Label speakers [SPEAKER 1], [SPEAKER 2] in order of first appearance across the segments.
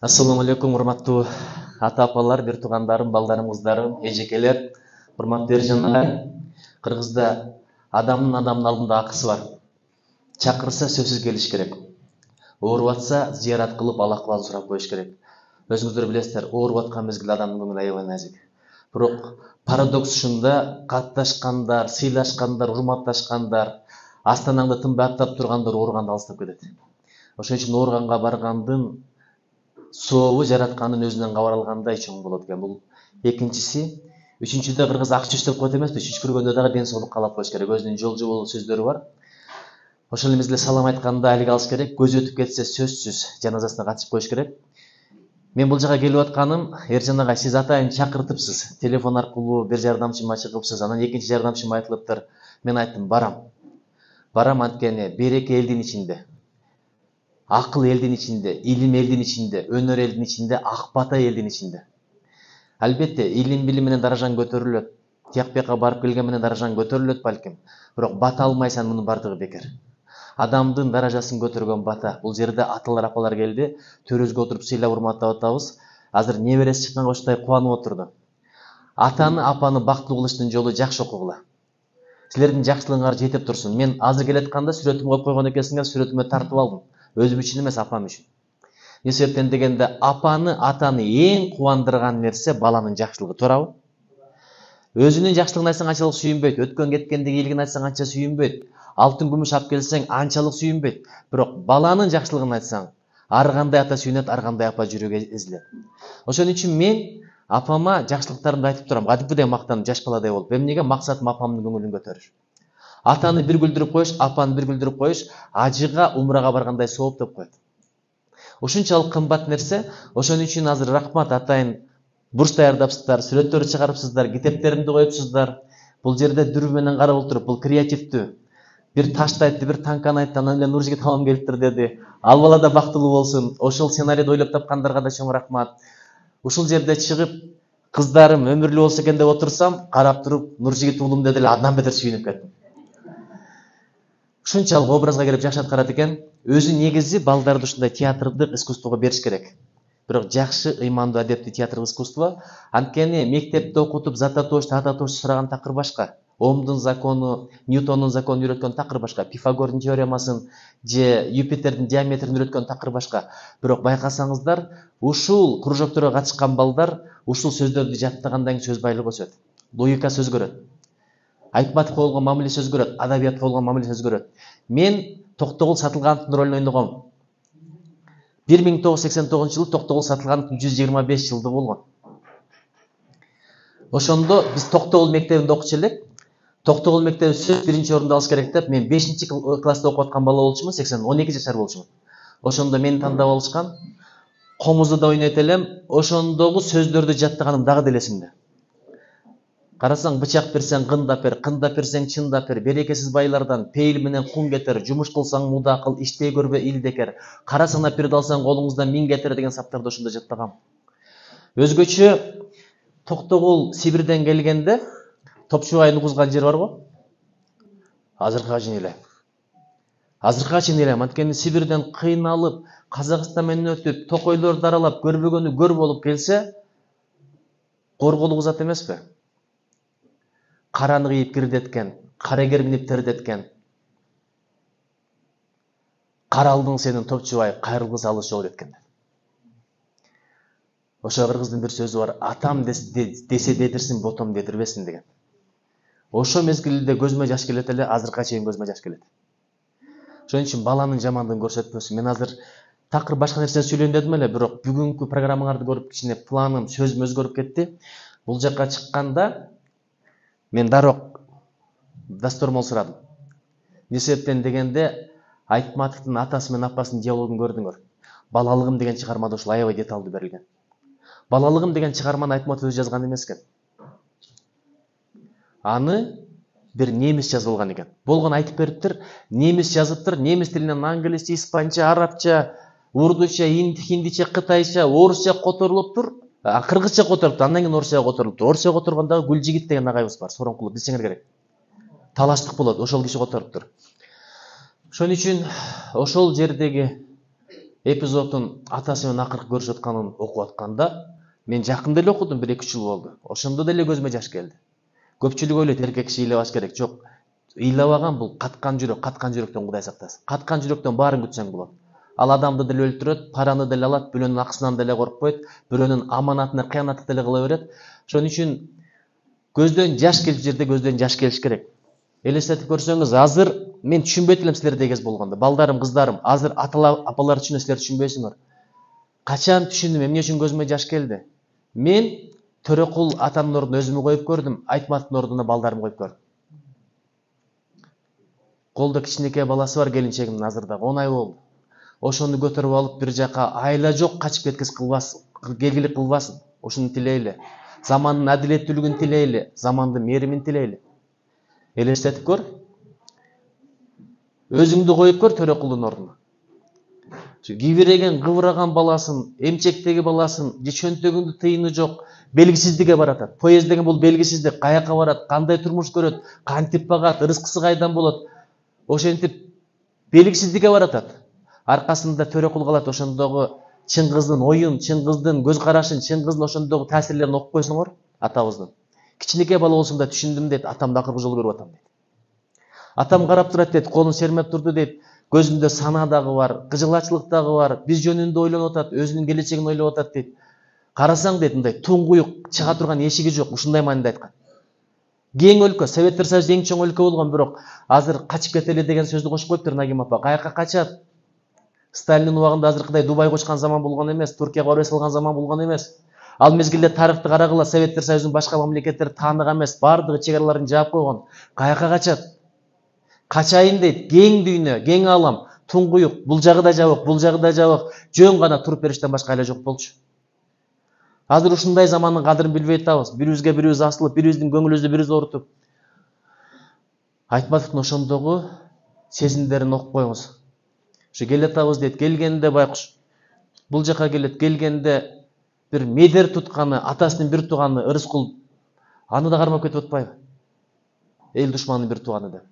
[SPEAKER 1] Assalamu alaikum, урматтуу ата-апалар, бир туугандарым, балдарым, кыздарым, эжекелер, урматтуу Ержан агай. Кыргызда адамдын алдында акысы бар. Чакырса сөзсүз келиш керек. Ооруп атса зыярат кылып, ал акыбалын сурап коюш керек. Өзүңүздөр билесиздер, ооруп аткан мезгилде адамдын көңүлү аябай назик. Бирок парадокс ушунда, катташкандар, сыйлашкандар, урматташкандар, астанаңды тынбай аттап тургандар ооруганда алыстап кетет. Ошон үчүн ооруганга баргандын сообу жараткандын өзүнөн кабар алгандай чоң болот экен. Бул экинчиси. Үчүнчүдө кыргыз акча иштеп коет эмеспи? Түш көргөндө дагы ден соолук каалап коюш керек. Өзүнүн жол сөздөрү бар. Ошол эмес эле салам айтканда алиге алыш керек. Көз өтүп кетсе сөзсүз жаназасына катышып коюш керек. Мен бул жака келип атканым, Ержан агай, сиз атайын чакыртыпсыз. Телефон аркылуу бир жардамчыма чыгыпсыз. Анан экинчи жардамчым айтылыптыр. Мен айттым, барам. Барам, анткени береке элдин ичинде. Акыл элдин ичинде, илим элдин ичинде, өнөр элдин ичинде, ак бата элдин ичинде. Албетте, илим билим менен даражаң көтөрүлөт. Тияк бияка барып келген менен даражаң көтөрүлөт балким. Бирок бата алмайсан, мунун бардыгы бекер. Адамдын даражасын көтөргөн бата. Бул жерде аталар, апалар келди. Төрөзгө отуруп сыйлап урматтап атабыз. Азыр небереси чыккан оштой кубанып отурду. Атаны, апаны бактылуу кылыштын жолу жакшы окугула. Силердин жакшылыгыңар жетип турсун. Мен азыр келатканда сүрөтүмө коюп койгон экенсиңер, сүрөтүмө тартып алдым. Өзүм үчүн эмес, апам үчүн. Не себептен дегенде, апаны, атаны эң кубандырган нерсе баланын жакшылыгы, туурабы? Өзүнүн жакшылыгын айтсаң анчалык сүйүнбөйт, өткөн кеткендеги ийгилигин айтсаң анча сүйүнбөйт, алтын күмүш алып келсең анчалык сүйүнбөйт. Бирок баланын жакшылыгын айтсаң, ар кандай ата сүйүнөт, ар кандай апа жүрөгү эзилет. Ошон үчүн мен апама жакшылыктарымды айтып турам. Кадимгидей мактанып, жаш баладай болуп. Эмнеге? Максатым апамдын көңүлүн көтөрүш. Атаны бир күлдүрүп коюш, апаны бир күлдүрүп коюш, ажыга, умрага баргандай сооп деп коет. Ушунчалык кымбат нерсе. Ошон үчүн азыр рахмат, атайын бурч даярдапсыздар, сүрөттөрдү чыгарыпсыздар, китептеримди коюпсуздар. Бул жерде дүрбү менен карап отуруп, бул креативдүү. Бир ташты айтты, бир танканы айтты, анан эле Нуржигит апам келиптир деди. Ал бала да бактылуу болсун. Ошол сценарийди ойлоп тапкандарга да чоң рахмат. Ушул жерде чыгып, кыздарым өмүрлүү болсо экен деп отурсам, карап туруп, Нуржигит уулум деди эле, андан бетер сүйүнүп кеттим. Ушунчалык образга кирип жакшы аткарат экен. Өзү негизи балдарды ушундай театрдык искусствого бериш керек. Бирок жакшы, ыймандуу, адептүү театрдык искусство. Анткени мектепте окутуп, зататош, тататош сураган такыр башка. Омдун закону, Ньютондун законун үйрөткөн такыр башка. Пифагордун теоремасын же Юпитердин диаметрин үйрөткөн такыр башка. Бирок байкасаңыздар, ушул кружокторго катышкан балдар ушул сөздөрдү жаттагандан кийин сөз байлыгы өсөт. Логикасы өзгөрөт. Айтматовго болгон мамилеси өзгөрөт, адабиятка болгон мамилеси өзгөрөт. Мен Токтогул Сатылгановдун ролун ойногом. 1989-жылы Токтогул Сатылгановдун 125 жылдыгы болгон. Ошондо биз Токтогул мектебинде окучу элек. Токтогул мектебин сөз биринчи орунду алыш керек деп, мен 5-чи класста окуп аткан бала болчумун, 12 жашар болчумун. Ошондо мени тандап алышкан. Комузда ойнойт элем, ошондогу сөздөрдү жаттаганым дагы деле эсимде. Карасаң, бычак берсең кындап берсең чындап бер, берекесиз байлардан пейил менен кун кетер, жумуш кылсаң муда кыл, иштей көрбө илдекер, кара санап бир алсаң колуңуздан 1000 кетер деген саптарды ошондо жаттагам. Өзгөчө Токтогул Сибирден келгенде Топчубай нугузган жер бар го? Азыркыга чейин элем. Анткени Сибирден кыйналып, Казакстан менен өтүп, токойлорду аралап, көрбөгөнү көр болуп келсе, корголуу зат эмеспи? Караны кийип кирдеткен, карегер минип тердеткен. Каралдың сенин Топчубай кайрылгысы алыс жол кеткен. Ошо кыргыздын бир сөзү бар, атам десе дедирсин, ботом дедирбесин деген. Ошо мезгилде көзүмө жаш келет эле, азыркыга чейин көзүмө жаш келет. Ошон үчүн баланын жамандыгын көрсөтпөсүн. Мен азыр такыр башка нерсе сүйлөйүн дедим эле, бирок бүгүнкү программаңарды көрүп кичине планым, сөзүм өзгөрүп кетти. Бул жакка чыкканда мен дароо дастормол сурадым. Не себептен дегенде, Айтматовдун атасы менен апасынын диалогун көрдүңөр. Балалыгым деген чыгармада ушул аябай деталдуу берилген. Балалыгым деген чыгарманы Айтматов өзү жазган эмес экен. Аны бир немис жазып алган экен. Болгон айтып бериптир, немис жазыптыр, немис тилинен англисче, испанча, арабча, урдуча, хиндиче, кытайча, орусча которулуптур. Кыргызча которуптур, андан кийин орусчага которулуптур. Орусчага которгондагы Гүлжигит деген агайыбыз бар, Сороңкулов, билсеңер керек. Талаштык болот, ошол киши которуптур. Ошон үчүн ошол жердеги эпизодун атасы менен акыркы көрүшүп атканын окуп атканда мен жакында эле окудум, 1-2 жыл болду. Ошондо деле көзүмө жаш келди. Көпчүлүк ойлойт эркек киши ыйлабаш керек. Жок. Ыйлабаган бул каткан жүрөктөн Кудай сактасын. Каткан жүрөктөн баарын күтсөң болот. Ал адамды деле өлтүрөт, параны деле алат, бирөөнүн акысынан деле коркпойт, бирөөнүн аманатына кыянаттык деле кыла берет. Ошон үчүн көздөн жаш келип жерде көздөн жаш келиш керек. Элестетип көрсөңүз, азыр мен түшүнбөйт элем силердей кез болгондо. Балдарым, кыздарым, азыр апалар түшүнөт, силер түшүнбөйсүңөр. Качан түшүндүм, эмне үчүн көзүмө жаш келди? Мен Төрөкул атамдын ордуна өзүмү коюп көрдүм, Айтматовдун ордуна балдарымды коюп көрдүм. Колдо кичинекей баласы бар келинчегимдин азырда 10 ай болду. Ошону көтөрүп алып бир жака айла жок качып кеткис келгилик кылбасын. Ошону тилейли. Замандын адилеттүүлүгүн тилейли, замандын мээримин тилейли. Элестетип көр. Өзүңдү коюп көр Төрөкулдун ордуна. Кибиреген, кыбыраган баласын, эмчектеги баласын, же чөнтөгүндө тыйыны жок, белгисиздикке баратат. Поезд деген бул белгисиздик, каяка барат, кандай турмуш көрөт, кантип багат, рызкысы кайдан болот. Ошентип белгисиздикке баратат. Аркасында Төрөкул калат, ошондогу чын кыздын оюн, чын кыздын көз карашын, чын кыздын ошондогу таасирлерин окуп койсоңор, атабыздын. Кичинекей бала болсом да түшүндүм дейт, атамды акыркы жолу көрүп атам дейт. Атам карап турат дейт, колун сермеп турду дейт. Көзүндө сана дагы бар, кыжылачылык дагы бар, биз жөнүндө ойлонуп атат, өзүнүн келечегин ойлоп атат дейт. Карасаң дейт, мындай туңгуюк чыга турган эшиги жок, ушундай мааниде айткан. Кең өлкө, Советтер Союзу эң чоң өлкө болгон, бирок азыр качып кетели деген сөздү кошуп коюптур Нагим апа. Каяка качат? Сталиндин убагында азыркыдай Дубай кочкан заман болгон эмес, Туркияга барбай салган заман болгон эмес. Ал мезгилде тарыхты карагыла, Советтер Союзунун башка мамлекеттери тааныган эмес, баардыгы чек араларын жаап койгон. Каяка качат? Качайын дейт, кең дүйнө, кең алам, туңгуюк, бул жагы да жабык, бул жагы да жабык, жөн гана туруп бериштен башка айла жок болчу. Азыр ушундай замандын кадырын билбей атабыз. Бирибизге бирибиз асылып, бирибиздин көңүлүбүздү бирибиз оорутуп. Айтматовдун ошондогу сезимдерин окуп коюңуз. Ушу келатабыз дейт, келгенде байкуш бул жака келет, келгенде бир медер тутканы, атасынын бир тууганы Ырыскул аны да кармап кетип атпайбы? Эл душманынын бир тууганы деп.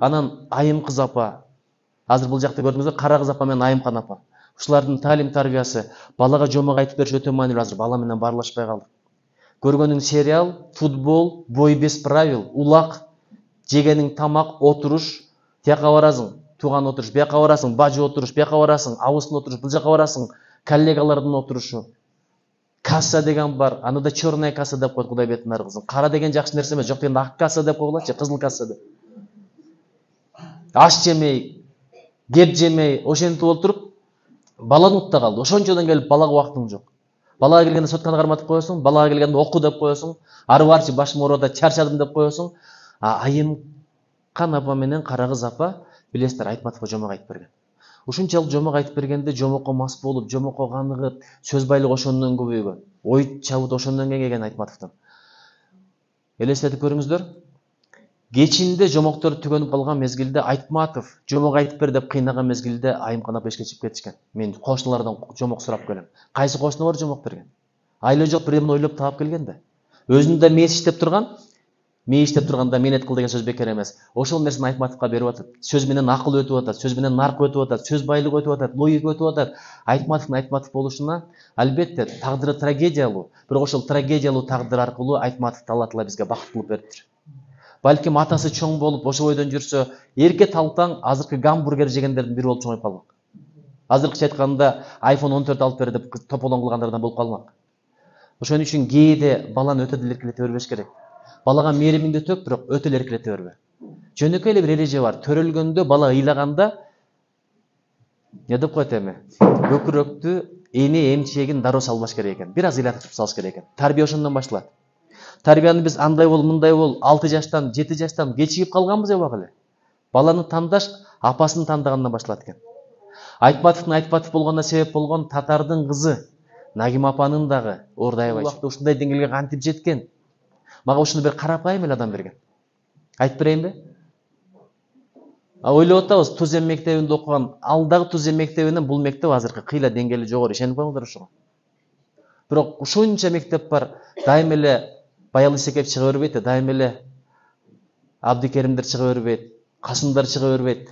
[SPEAKER 1] Анан Айым кыз апа, азыр бул жакта көрдүңүзбү, Кара кыз апа менен Айымкан апа. Ушулардын таалим тарбиясы, балага жомок айтып бериш өтө маанилүү. Азыр бала менен баарлашпай калдык. Көргөнүң сериал, футбол, бой без правил, улак, жегениң тамак, отуруш, тияка барасың, тууган отуруш, бияка барасың, бажы отуруш, бияка барасың, абысын отуруш, бул жака барасың, коллегалардын отурушу. Касса деген бар, аны да черная касса деп коет Кудайбектин аргызын. Кара деген жакшы нерсе эмес, жок дегенде ак касса деп койгулачы, кызыл касса деп. Аш жемей, кеп жемей, ошентип олтуруп баланы утта калды. Ошончодон келип балага убактың жок. Балага келгенде сотканы карматып коесуң, балага келгенде оку деп коесуң, ары барчы башым ооруп атат, чарчадым деп коесуң. Айымкан апа менен Кара кыз апа билесиздер, Айтматовго жомок айтып берген. Ушунчалык жомок айтып бергенде жомокко мас болуп, жомокко каныгып, сөз байлыгы ошондон көбөйгөн. Ой чабыт ошондон кеңейген Айтматовдун. Элестетип көрүңүздөр. Кечинде жомоктор түгөнүп калган мезгилде Айтматов жомок айтып бер деп кыйнаган мезгилде Айымкан апа ишке чыгып кетишкен. Мен кошуналардан жомок сурап келем. Кайсы кошуна бар жомок берген? Айла жок биремни ойлоп таап келген да. Өзүнүн да мээси иштеп турган. Мээ иштеп турганда менет кыл деген сөз бекер эмес. Ошол нерсени Айтматовго берип атат. Сөз менен акыл өтүп атат, сөз менен нарк өтүп атат, сөз байлыгы өтүп атат, логика өтүп атат. Айтматовдун Айтматов болушуна албетте тагдыры трагедиялуу, бирок ошол трагедиялуу тагдыр аркылуу Айтматовду Алла Таала бизге бакыт кылып бериптир. Балким атасы чоң болуп, ошо бойдон жүрсө, эрке талтаң азыркы гамбургер жегендердин бири болуп чоңоюп калмак. Азыркыча айтканда iPhone 14 алып бер деп тополоң кылгандардан болуп калмак. Ошон үчүн кээде баланы өтө деле эркелете бербеш керек. Балага мээримиңди төк, бирок өтө эле эркелете бербе. Жөнөкөй эле бир эреже бар. Төрөлгөндө бала ыйлаганда эмне деп коет эми? Көкүрөктү, эне эмчегин дароо салбаш керек экен. Бир аз ыйлатып салыш керек экен. Тарбия ошондон башталат. Тарбияны биз андай бол, мындай бол, 6 жаштан, 7 жаштан кечигип калганбыз убак эле. Баланы тандаш апасын тандагандан башталат экен. Айтматовдун Айтматов болгонуна себеп болгон татардын кызы Нагим апанын дагы Орду аябай ушундай деңгээлге кантип жеткен. Мага ушуну бир карапайым эле адам берген. Айтып берейинби? Ойлоп атабыз, Тузем мектебинде окуган, ал дагы Тузем мектебинен бул мектеп азыркы кыйла деңгээли жогору, ишенип коюңуздар ошого. Бирок ушунча мектеп бар, дайым эле Баял Исекев чыга бербейт, дайым эле Абдыкеримдер чыга бербейт, Касымдар чыга бербейт.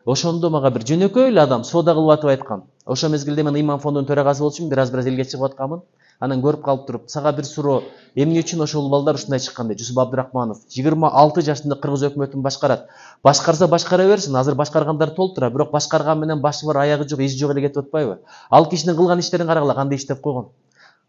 [SPEAKER 1] Ошондо мага бир жөнөкөй эле адам соода кылып атып айткан. Ошо мезгилде мен ыйман фондунун төрагасы болчумун, бир аз элге чыгып атканмын. Анан көрүп калып туруп, сага бир суроо, эмне үчүн ошол балдар ушундай чыккан дейт. Жусуп Абдырахманов 26 жашында кыргыз өкмөтүн башкарат. Башкарса башкара берсин, азыр башкаргандар толтура, бирок башкарган менен башы бар, аягы жок, изи жок эле кетип атпайбы? Ал кишинин кылган иштерин карагыла, кандай иштеп койгон.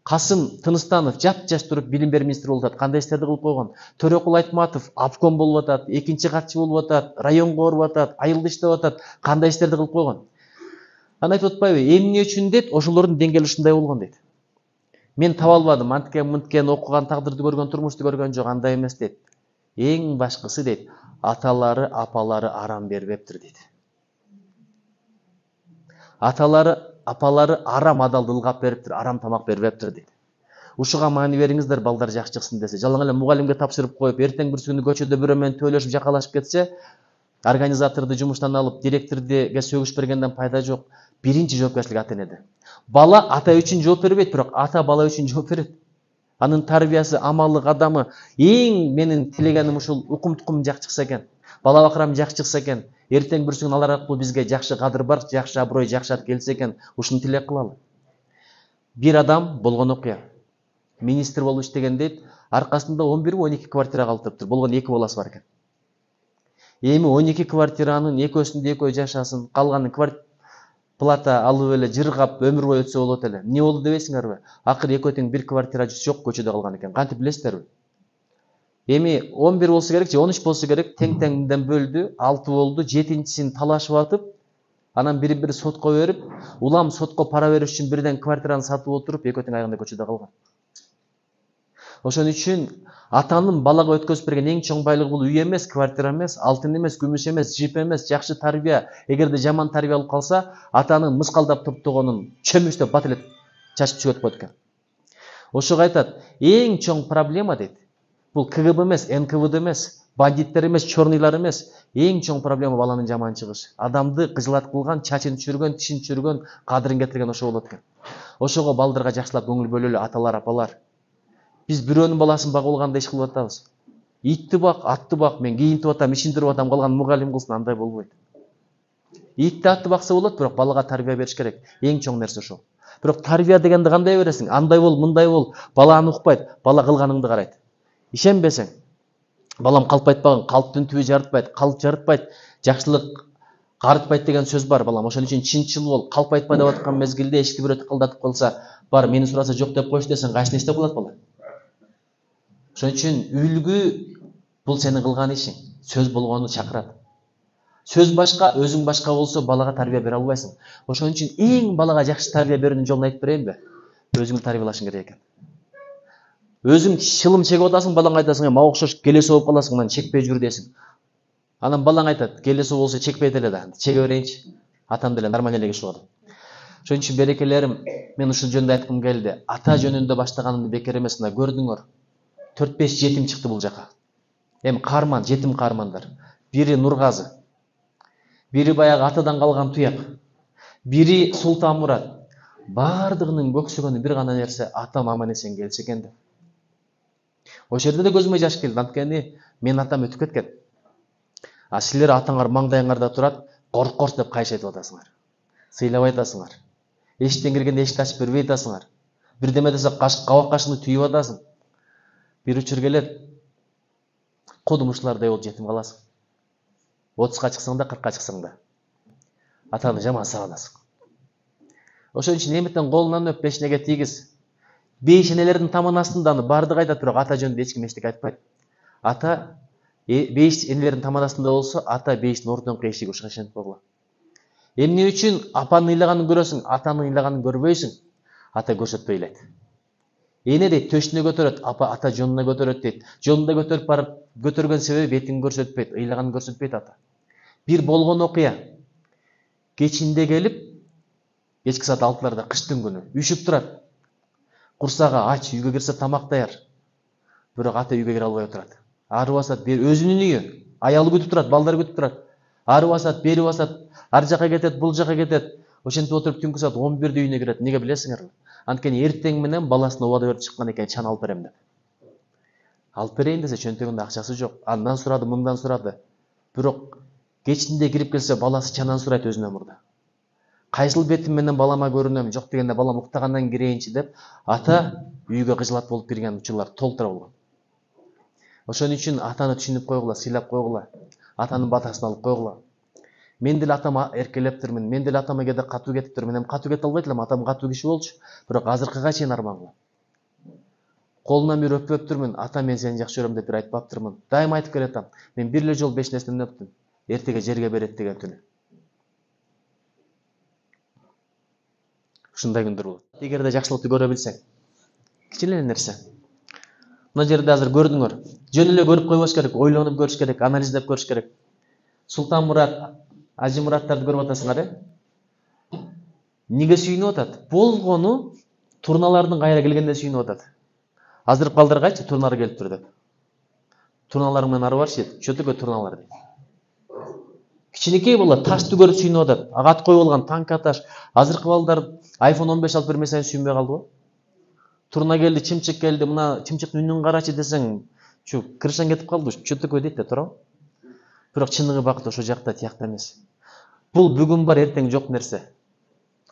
[SPEAKER 1] Касым Тыныстанов жап-жаш туруп билим берүү министри болуп атат, кандай иштерди кылып койгон. Төрөкул Айтматов обком болуп атат, экинчи катчы болуп атат, районго барып атат, айылда иштеп атат, кандай иштерди кылып койгон. Анан айтып атпайбы, эмне үчүн дейт, ошолордун деңгээли ушундай болгон дейт. Мен таба албадым, анткен окуган, тагдырды көргөн, турмушту көргөн жок, андай эмес дейт. Эң башкысы дейт, аталары, апалары арам бербептир дейт. Аталары, апалары арам адалды ылгап бериптир, арам тамак бербептир дейт. Ушуга маани бериңиздер, балдар жакшы чыксын десе. Жалаң эле мугалимге тапшырып коюп, эртең бир күнү көчөдө бирөө менен төөлөшүп, жакалашып кетсе, организаторду жумуштан алып, директорге сөгүш бергенден пайда жок. Биринчи жоопкерчилик ата энеде. Бала ата үчүн жооп бербейт, бирок ата бала үчүн жооп берет. Анын тарбиясы, амалы, кадамы эң менин тилегеним ушул укум-тукум жакшы чыкса экен. Бала бакырам жакшы чыкса экен. Эртең бир күн алар аркылуу бизге жакшы кадыр бар, жакшы аброй, жакшы ат келсе экен. Ушуну тилек кылалы. Бир адам болгон окуя. Министр болуп иштеген дейт, аркасында 11-12 квартира калып туруптур. Болгон 2 баласы бар экен. Эми 12 квартиранын экөөсүндө экөө жашасын, калганын плата алып эле жыргап өмүр бою өтсө болот эле. Эмне болду дебейсиңерби? Акыры экөө тең бир квартира жок көчөдө калган экен. Кантип билесиздерби? Эми 11 болсо керек же 13 болсо керек, тең-теңден бөлдү, 6 болду, 7-син талашып атып, анан бири сотко берип, улам сотко пара бериш үчүн бирден квартираны сатып отуруп, экөө тең айгында көчөдө калган. Ошон үчүн атанын балага өткөзүп берген эң чоң байлыгы бул үй эмес, квартира эмес, алтын эмес, күмүш эмес, жип эмес, жакшы тарбия. Эгерде жаман тарбия алып калса, атанын мыскалдап топтогонун чөмүчтөп бат эле чачып чыгып коет экен. Ошого айтат, эң чоң проблема дейт. Бул КГБ эмес, НКВД эмес, бандиттер эмес, чорныйлар эмес. Эң чоң проблема баланын жаман чыгышы. Адамды кыжылат кылган, чачын түшүргөн, тишин түшүргөн, кадырын кетирген ошо болот экен. Ошого балдарга жакшылап көңүл бөлөлү, аталар, апалар. Биз бирөөнүн баласын багып алгандай иш кылып атабыз. Итти бак, атты бак, мен кийинтип атам, ишиндирип атам, калган мугалим кылсын, андай болбойт. Итти атты бакса болот, бирок балага тарбия бериш керек. Эң чоң нерсе ошол. Бирок тарбия дегенди кандай бересиң? Андай бол, мындай бол. Бала аны укпайт, бала кылганыңды карайт. Ишенбесең, балам калп айтпаган, калптын түбү жарытпайт, калп жарытпайт, жакшылык карытпайт деген сөз бар балам. Ошон үчүн чынчыл бол. Калп айтпа деп аткан мезгилде эшикти бирөө тыкылдатып калса, бар мени сураса жок деп койчу десең, кайсыны иштеп калат бала? Ошон үчүн үлгү бул сенин кылган ишиң. Сөз болгону чакырат. Сөз башка, өзүң башка болсо балага тарбия бере албайсың. Ошон үчүн эң балага жакшы тарбия берүүнүн жолун айтып берейинби? Өзүңдү тарбиялашың керек экен. Өзүң шылым чегип атасың, балаңа айтасың, мага окшош келесо болуп каласың, мындан чекпей жүр десиң. Анан балаң айтат, келесо болсо чекпейт эле да, чеге берейинчи. Атам деле нормально эле киши болот. Ошон үчүн берекелерим, мен ушул жөнүндө айткым келди. Ата жөнүндө баштаганымды бекер эмес, мына көрдүңөр. 4-5 жетим чыкты бул жака. Эми карман, жетим кармандар. Бири Нургазы. Бири баягы атадан калган туяк. Бири Султан Мурат. Бардыгынын көксөгөнү бир гана нерсе, атам аман эсен келсе экен деп. Ошол жерде да көзүмө жаш келди. Анткени мен атам өтүп кеткен. А силер атаңар маңдайыңарда турат, корк деп кайшы айтып атасыңар. Сыйлап айтасыңар. Эшиктен киргенде эшикти ачып бербей атасыңар. Бирдеме десе кабак кашыңды түйүп атасың. Bir учур келет, кодумушлардай болуп жетим каласың. 30-га чыксаң да, 40-га чыксаң да. Атаны жаман сагынасың. Ошон үчүн эмитен колунан өп, бешинеге тийгиз. Бейшенелердин таман астында аны бардыгы айтат, бирок ата жөнүндө эч ким эчтеке айтпайт. Ата бейиш энелердин таман астында болсо, ата бейиштин ортоңку эшиги, ушуга ишенип койгула. Эмне үчүн апанын ыйлаганын көрөсүң, атанын ыйлаганын көрбөйсүң? Ата көрсөтпөй ыйлайт. Эне дейт, төшүнө көтөрөт, апа ата жонуна көтөрөт дейт. Жонуна көтөрүп барып, көтөргөн себеби бетин көрсөтпөйт, ыйлаганын көрсөтпөйт ата. Бир болгон окуя. Кечинде келип, кечки саат 6-ларда кыштын күнү, үшүп турат. Курсагы ач, үйгө кирсе тамак даяр. Бирок ата үйгө кире албай турат. Ары басат, бери өзүнүн үйү, аялы күтүп турат, балдары күтүп турат. Ары басат, бери басат, ар жака кетет, бул жака кетет. Ошентип отуруп түнкү саат 11-де үйүнө кирет. Неге билесиңерби? Анткени эртең менен баласына убада берип чыккан экен, чан алып берем деп. Алып берейин десе чөнтөгүндө акчасы жок. Андан сурады, мындан сурады. Бирок Кечинде кирип келсе баласы чанан сурайт өзүнөн мурда. Кайсыл бетим менен балама көрүнөм, жок дегенде балам уктагандан кирейинчи деп ата үйгө кыжылат болуп кирген учурлар толтура болгон. Ошон үчүн атаны түшүнүп койгула, сыйлап койгула, атанын батасын алып койгула. Мен деле атама эркелептирмин, мен деле атама кээде катуу кетиптирмин. Мен катуу кете албайт элем, атам катуу киши болчу, бирок азыркыга чейин арман кылам. Колунан бир өппөптүрмүн, ата мен сени жакшы көрөм деп бир айтпаптырмын. Дайыма айтып келатам, мен бир эле жолу 5 нерседен өптүм. Эртеге жерге берет деген түнү. Ушундай күндөр болот. Эгерде жакшылыкты көрө билсең, кичине нерсе. Мына жерде азыр көрдүңөр. Жөн эле көрүп койбош керек, ойлонуп көрүш керек, анализдеп көрүш керек. Султан Мурат, Ажы Мураттарды көрүп атасыңар, Неге сүйүнүп атат? Болгону турналардын кайра келгенде сүйүнүп атат. Азыркы балдарга айтчы, турналар келиптир деп. Турналар менен ары барчы, чөтөгө турналар дейт. Кичинекей бала ташты көрүп сүйүнүп атат. Ат коюп алган танка таш. Азыркы балдар iPhone 15 алып бермесең сүйүнбөй калды го. Турна келди, чымчык келди, мына чымчыктын үнүн карачы десең, чу крышаң кетип калды, чөтөгө дейт да, туурабы? Бирок чыныгы бакыт ошо жакта, тиякта эмес. Бул бүгүн бар, эртең жок нерсе.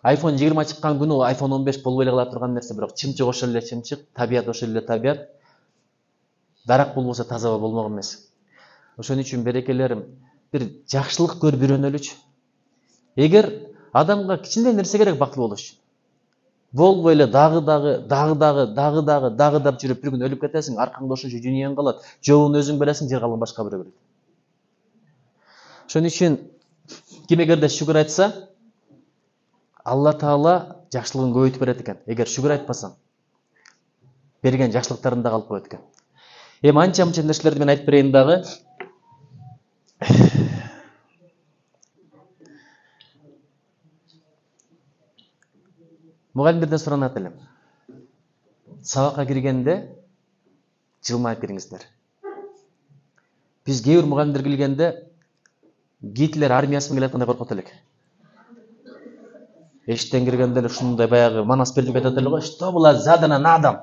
[SPEAKER 1] iPhone 20 чыккан күнү iPhone 15 болбой эле кала турган нерсе, бирок чымчык ошол эле чымчык, табият ошол эле табият. Дарак болбосо таза болмок эмес. Ошон үчүн берекелерим, бир жакшылык көрүп үйрөнөлүчү. Эгер адамга кичине нерсе керек бактылуу болуш үчүн. Болбой эле дагы жүрүп бир күн өлүп кетесиң, аркаңда ошончо дүйнөң калат. Жообун өзүң бересиң, жер калган башка бирөө берет. Ошон үчүн ким эгерде шүгүр айтса, Алла Таала жакшылыгын көбөйтүп берет экен. Эгер шүгүр айтпасаң, берген жакшылыктарын да калып коет экен. Эми анча-мынча нерселерди мен айтып берейин дагы. Мугалимдерден суранат элем. Сабакка киргенде жылмайып кириңиздер. Биз кээ бир мугалимдер келгенде Гитлер армиясы менен келаткандай коркот элек. Эшиктен киргенде эле ушундай баягы манас берип кетет эле го. Что было задано на дом?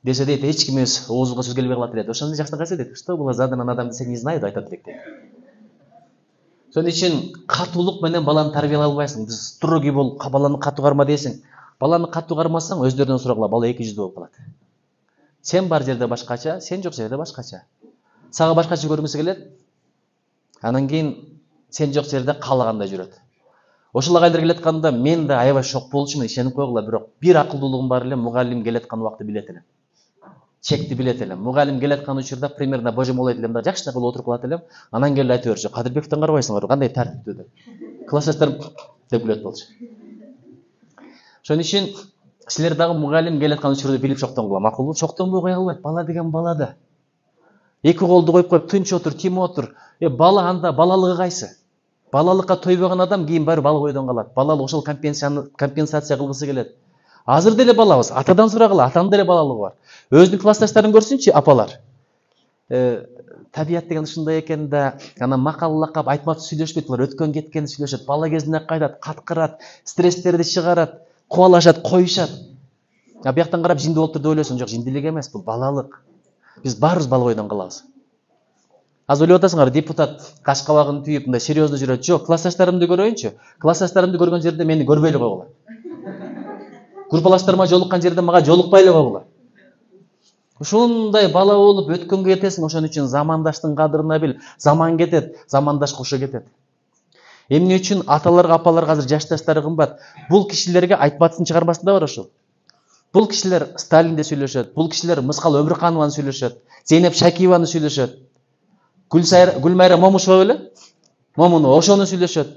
[SPEAKER 1] Десе дейт, эч кимибиз оозубузга сөз келбей калат дейт. Ошондо жакшы кайсы дейт. Что было задано на дом десек не знаю айтат элек дейт. Ошон үчүн катуулук менен баланы тарбиялай албайсың. Биз строгий бол, баланы катуу карма дейсиң. Баланы катуу кармасаң, өздөрүнөн сурагыла, бала эки жүздүү болуп калат. Сен бар жерде башкача, сен жок жерде башкача. Сага башкача көрүнгүсү келет. Анан кийин сен жок жерде каалагандай жүрөт. Ошол агайлар келатканда мен да аябай шок болчумун, ишенип койгула, бирок бир акылдуулугум бар эле, мугалим келаткан убакытты билет элем. Чекти билет элем. Мугалим келаткан учурда примерно боже мол айтып элем да, жакшы кылып отуруп калат элем. Анан келип айтып берчү, Кадырбековдон карабайсыңар, кандай тартиптүү деп. Классташтарым деп күлөт болчу. Ошон үчүн силер дагы мугалим келаткан учурда билип шоктонгула, макулбу? Шоктонбой кое албайт, бала деген балада. Эки колду коюп коюп тынч отур, тим отур. Бала анда балалыгы кайсы? Балалыкка тойбогон адам кийин баары бала бойдон калат. Балалык ошол компенсация кылгысы келет. Азыр деле балабыз, атадан сурагыла, атанын деле балалыгы бар. Өзүнүн классташтарын көрсүнчү, апалар. Табият деген ушундай экен да, анан макаллакап айтматып сүйлөшпөйт, булар өткөн кеткенди сүйлөшөт, бала кезине кайтат, каткырат, стресстерди чыгарат, кубалашат, коюшат. Бияктан карап жинди болуптур деп ойлойсуң, жок, жиндилик эмес, бул балалык. Биз баарыбыз бала бойдон калабыз. Азыр ойлоп атасыңар, депутат каш кабагын түйүп, мындай серьезно жүрөт. Жок, классташтарымды көрөйүнчү. Классташтарымды көргөн жерде мени көрбөй эле койгула. Группалаштарыма жолуккан жерде мага жолукпай эле койгула. Ушундай бала болуп өткөнгө кетесиң, ошон үчүн замандаштын кадырына бил. Заман кетет, замандаш кошо кетет. Эмне үчүн аталарга, апаларга азыр жашташтары кымбат? Бул кишилерге айтпатсын чыгармасында бар ошол. Бул кишилер Сталинди сүйлөшөт, бул кишилер Мыскал Өмүрканованы сүйлөшөт, Зейнеп Шакиеваны сүйлөшөт. Гүлмайра Момушева беле? Момунова ошону сүйлөшөт.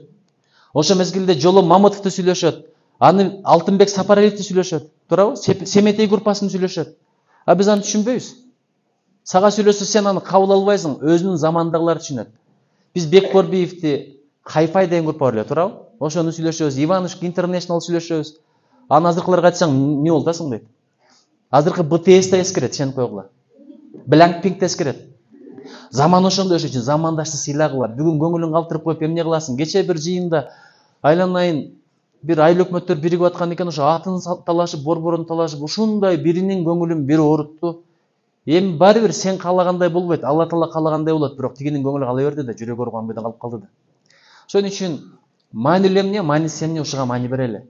[SPEAKER 1] Ошо мезгилде Жолом Мамытовду сүйлөшөт. Аны Алтынбек Сапаралиевди сүйлөшөт. Туурабы? Семетей группасын сүйлөшөт. Биз аны түшүнбөйбүз. Сага сүйлөсө сен аны кабыл албайсың, өзүнүн замандагылар түшүнөт. Биз Бекборбиевди Хайфай деген группа бар эле, туурабы? Ошону сүйлөшөбүз, Иванушки International сүйлөшөбүз. Аны азыркыларга айтсаң, эмне болду атасың дейт. Азыркы BTS да эскерет, ишенип койгула. Blackpink да эскерет. Заман ошондой, ошон үчүн замандашты сыйлагыла. Бүгүн көңүлүң калтырып коюп эмне кыласың? Кече бир жыйында айланайын бир айыл өкмөттөр биригип аткан экен, ошо атын талашып, борборун талашып, ушундай биринин көңүлүн бири оорутту. Эми баары бир сен каалагандай болбойт, Алла Таала каалагандай болот, бирок тигинин көңүлү кала берди да, жүрөгү ооруганбайдан калып калды да. Ошон үчүн маанилүү эмне, маанисиз эмне ушуга маани берели.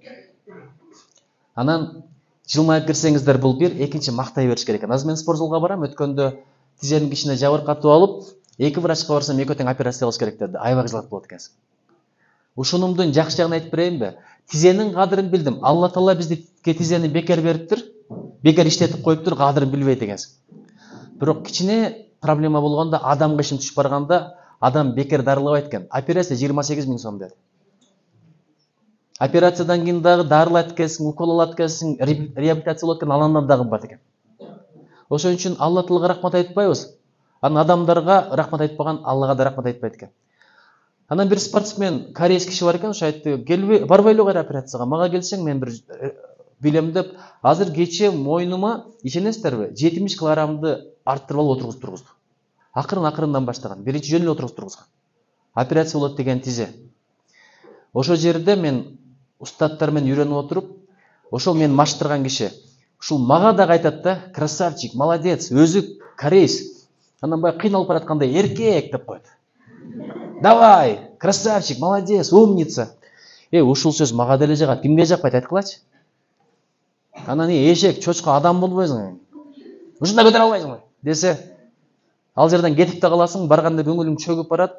[SPEAKER 1] Анан жылмайып кирсеңиздер бул бир, экинчи мактай бериш керек экен. Азыр мен спорт залга барам, өткөндө тизенин кичине жабыркатып алып, 2 врачка барсам, экөө тең операция кылыш керек деди. Аябай кыжалат болот экенсиң. Ушунумдун жакшы жагын айтып берейинби? Тизенин кадырын билдим. Алла Таала бизге тизени бекер бериптир, бекер иштетип коюптур, кадырын билбейт экенсиң. Бирок кичине проблема болгондо, адамга ишин түшүп барганда, адам бекер дарылабайт экен. Операция 28 000 сом деди. Операциядан кийин дагы дарылат экенсиң, укол алат экенсиң, реабилитация болот экен, андан дагы кымбат экен. Ошон үчүн Алла Таалага рахмат айтпайбыз. Анан адамдарга рахмат айтпаган Аллага да рахмат айтпайт экен. Анан бир спортсмен, кореец киши бар экен, ошо айтты, барбай эле кайра операцияга, мага келсең мен бир билем деп, азыр кече мойнума, ишенесиздерби, 70 килограммды арттырып алып отургузду. Акырын-акырындан баштаган, биринчи жөн эле отургузган. Операция болот деген тизе. Ошол жерде мен устаттар менен үйрөнүп отуруп, ошол мен маштырган киши, ушул мага да айтат да, красавчик, молодец, өзү кореец. Анан баягы кыйналып бараткандай эркек деп коет. Давай, красавчик, молодец, умница. Ушул сөз мага деле жагат, кимге жакпайт айткылачы. Анан эшек, чочко адам болбойсуң. Ушундай көтөрө албайсың десе, ал жерден кетип да каласың, барганда көңүлүң чөгүп барат,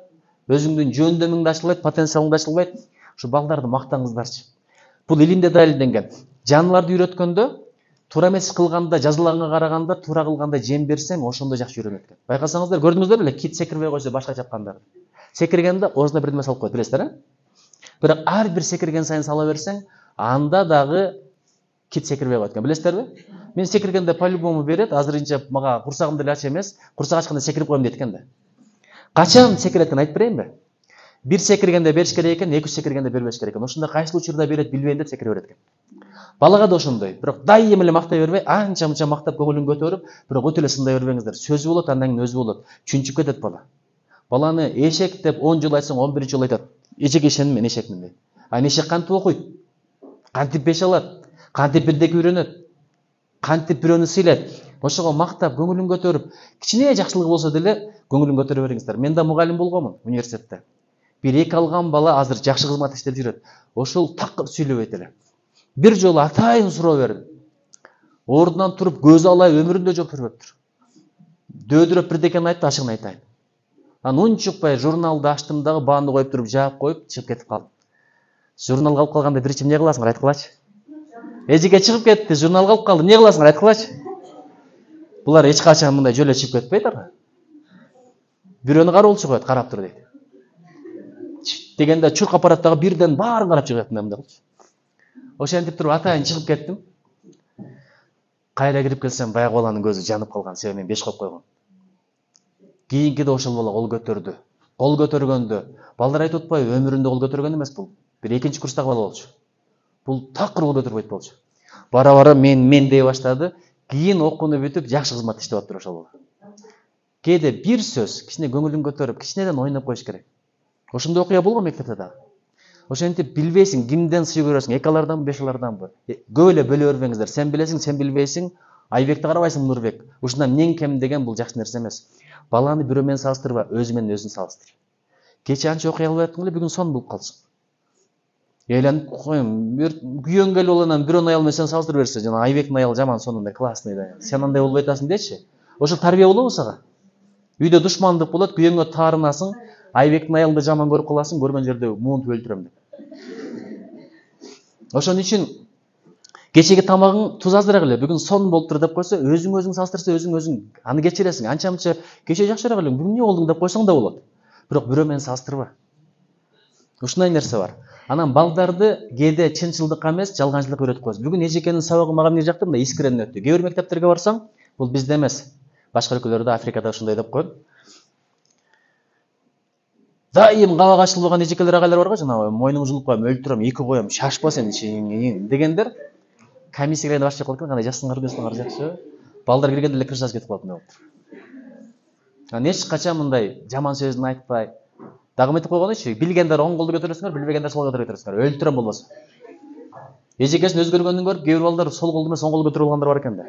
[SPEAKER 1] өзүңдүн жөндөмүң да ачылбайт, потенциалың да ачылбайт. Ушу балдарды мактаңыздарчы. Бул илимде далилденген. Жаныбарды үйрөткөндө, туура эмес кылганда, жазылаганга караганда, туура кылганда жем берсең, ошондо жакшы үйрөнөт экен. Байкасаңыздар, көрдүңүздөр беле, кит секирбей койсо башка чапкандарды. Секиргенде оозуна бир нерсе салып коет, билесиздер, Бирок ар бир секирген сайын сала берсең, анда дагы кит секирбей коет экен, билесиздерби? Мен секиргенде по-любому берет, азырынча мага курсагым деле ач эмес, курсак ачканда секирип коем дейт экен да. Качан секирет экен айтып берейинби? Бир секиргенде бериш керек экен, 2 секиргенде бербеш керек экен. Ошондо кайсыл учурда берет билбейм деп секире берет экен. Балага да ошондой. Бирок дайым эле мактай бербей, анча-мынча мактап көңүлүн көтөрүп, бирок өтө эле сындай бербеңиздер. Сөзү болот, андан кийин өзү болот. Чүнчүп кетет бала. Баланы эшек деп 10 жыл айтсаң, 11 жыл айтат. Эшек ишеним мен эшекмин дейт. Эшек кантип окуйт? Кантип беш алат? Кантип бирдеки үйрөнөт? Кантип бирөөнү сыйлайт? Ошого мактап, көңүлүн көтөрүп, кичине жакшылыгы болсо деле көңүлүн көтөрө бериңиздер. Мен да мугалим болгомун университетте. Бир 2 алган бала азыр жакшы кызмат иштеп жүрөт. Ошол такыр сүйлөбөйт эле. Бир жолу атайын суроо бердим. Ордунан туруп көз алай өмүрүндө жооп бербептир. Дөөдүрөп бирдекени айтты, ашыгын айтайын. Анан унчукпай журналды ачтым дагы бааны коюп туруп, жаап коюп, чыгып кетип калдым. Журналга алып калганда биринчи эмне кыласыңар айткылачы? Эжике чыгып кетти, журналга алып калды. Эмне кыласыңар айткылачы? Булар эч качан мындай жөлө чыгып кетпейдир. Бирөөнү кароолчу коет, карап тур дейт. Дегенде чурк аппараттагы бирден баарын карап чыгып кеттим мындай кылчу. Ошентип туруп атайын чыгып кеттим. Кайра кирип келсем, баягы баланын көзү жанып калган, себеби мен 5 коюп койгон. Кийинкиде ошол бала кол көтөрдү. Кол көтөргөндө, балдар айтып атпайбы, өмүрүндө кол көтөргөн эмес бул. Бир 2-нчи курстагы бала болчу. Бул такыр кол көтөрбөйт болчу. Бара-бара мен дей баштады. Кийин окууну бүтүп, жакшы кызмат иштеп атыптыр ошол бала. Кээде бир сөз, кичине көңүлүн көтөрүп, кичинеден ойноп коюш керек. Ошондой окуя болгон мектепте дагы. Ошентип билбейсиң, кимден сый көрөсүң, 2 аларданбы, 5 аларданбы? Көп эле бөлө бербеңиздер. Сен билесиң, сен билбейсиң. Айбекти карабайсың, Нурбек. Ушундан мен кем деген бул жакшы нерсе эмес. Баланы бирөө менен салыштырба, өзү менен өзүн салыштыр. Кече анча окуй албай аттың эле, бүгүн сон болуп калсың. Эйленип коем, бир күйөнгө эле болонан бирөөнүн аялы менен сен салыштырып берсе, жана Айбектин аялы жаман сонундай классный да. Сен андай болбой атасың дечи. Ошол тарбия болобу сага? Үйдө душмандык болот, күйөнгө таарынасың, Айбектин аялды жаман көрүп каласың, көргөн жерде муунтуп өлтүрөм деп. Ошон үчүн кечеги тамагың туз азыраак эле, бүгүн сон болуптур деп койсо, өзүң салыштырса өзүң аны кечиресиң. Анча-мынча кече жакшыраак эле, бүгүн эмне болдуң деп койсоң да болот. Бирок бирөө менен салыштырба. Ушундай нерсе бар. Анан балдарды кээде чынчылдыкка эмес, жалганчылыкка үйрөтүп коебуз. Бүгүн эжекенин сабагы мага эмне жакты, мындай искренне өттү. Кээ бир мектептерге барсаң, бул бизде эмес. Башка өлкөлөрдө, Африкада ушундай деп коет. Дайым кабак ачылбаган эжекелер агайлар барго, жана мойнуңду жулуп коем, өлтүрөм, 2 коем, шашпа сен дегендер. Комиссияга да башчы кылып экен, кандай жазсыңар жакшы. Балдар киргенде эле кыр жазып кетип калат болуптур. Анан эч качан мындай жаман сөздүн айтпай, дагы эметип койгонучу, билгендер оң колду көтөрөсүңөр, билбегендер сол колду көтөрөсүңөр. Өлтүрөм болбосо. Эжекесин өзгөргөндүн көрүп, кээ бир балдар сол колду эмес, оң колду көтөрүп алгандар бар экен да.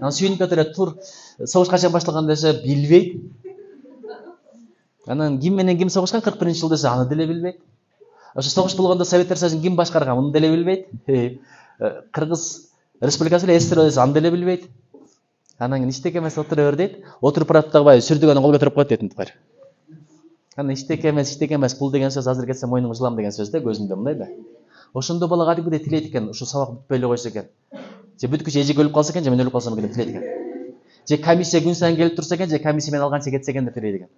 [SPEAKER 1] Анан сүйүнүп кетип эле тур согуш качан башталган десе билбейт. Анан ким менен ким согушкан 41-жыл десе аны деле билбейт. Ошо согуш болгондо Советтер Союзун ким башкарган муну деле билбейт. Кыргыз Республикасы эле СССР десе аны деле билбейт. Анан кийин иштеке эмес отура бер дейт. Отуруп барат дагы баягы сүрдүгөнү кол көтөрүп коет дейт мынтыкар. Анан иштеке эмес бул деген сөз азыр кетсе мойнуңа жылам деген сөз да көзүндө мындай да. Ошондо бала кадимгидей тилейт экен, ушу сабак бүтпөй эле койсо экен. Же бүткүчө эжеке өлүп калса экен, же мен өлүп калсам экен деп тилейт экен. Же комиссия күн сайын келип турса экен, же комиссия менен алганча кетсе экен деп тилейт экен.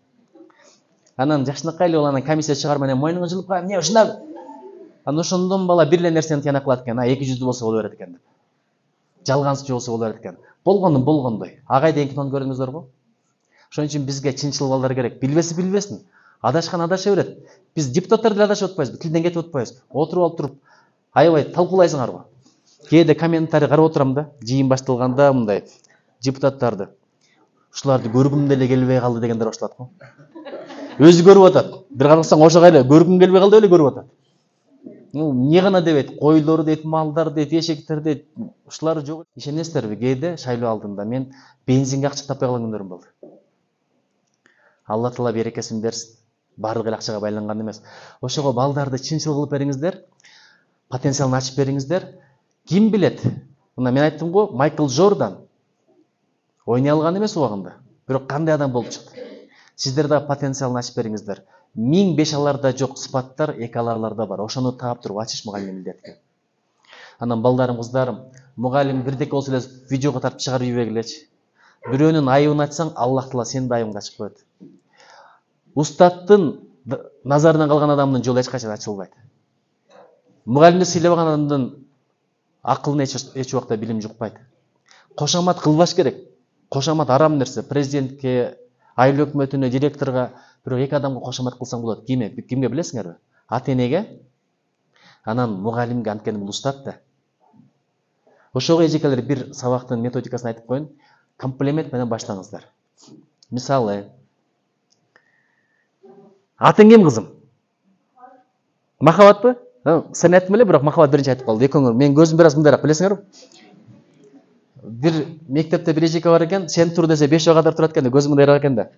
[SPEAKER 1] Анан жакшынакай эле анан комиссия чыгарып менен мойнуңа жылып кой, эмне ушундай. Анан ошондон бала бир эле нерсени тыянак кылат экен, 200 болсо боло берет экен деп. Жалгансыз болсо боло берет экен. Болгону болгондой. Агай деген кинону көрдүңүздөр го? Ошон үчүн бизге чынчыл балдар керек. Билбесе билбесин. Адашкан адаша берет. Биз депутаттар деле адашып атпайбызбы? Тилден кетип атпайбызбы? Отуруп алып туруп аябай талкуулайсыңарбы? Кээде комментарий карап отурам да, жыйын башталганда мындай депутаттарды. Ушуларды көргүм деле келбей калды дегендер башталат го. Өзү көрүп атат. Бир карасаң ошого эле көргүм келбей калды эле көрүп атат. Эмне гана дебейт, койлор дейт, малдар дейт, эшектер дейт, ушулар жок. Ишенесиздерби, кээде шайлоо алдында мен бензинге акча таппай калган күнөрүм болду. Алла таала берекесин берсин. Барлык эле акчага байланган эмес. Ошого балдарды чынчыл кылып бериңиздер, потенциалын ачып бериңиздер. Ким билет? Мына мен айттым го, Майкл Джордан ойнай алган эмес убагында. Бирок кандай адам болуп чыкты. Сиздер да потенциалын ачып бериңиздер. 1000 бешаларда жок сыпаттар экаларларда бар. Ошону таап туруп ачыш мугалимдин милдети. Анан балдарым, кыздарым, мугалим бирдеке болсо эле видеого тартып чыгарып ийбегилечи. Бирөөнүн айыбын ачсаң, Аллах таала сенин да айыбыңды ачып коет. Устаттын назарынан калган адамдын жолу эч качан ачылбайт. Мугалимди сыйлабаган адамдын акылына эч убакта билим жукпайт. Кошомат кылбаш керек. Кошомат арам нерсе. Президентке, айыл өкмөтүнө, директорго, бирок эки адамга кошомат кылсаң болот. Кимге билесиңерби? Ата-энеге, анан мугалимге, анткени бул устат да. Ошого эжекелер бир сабактын методикасын айтып коеюн. Комплимент менен баштаңыздар. Мисалы, атың ким, кызым? Махабатпы? Сен айттым эле, бирок Махабат биринчи айтып калды. Экөөңөр, мен көзүм бир аз мындайраак, билесиңерби? Бир мектепте бир эжеке бар экен, сен тур десе 5 кадar турат экен да, көзүм мындайраак экен да.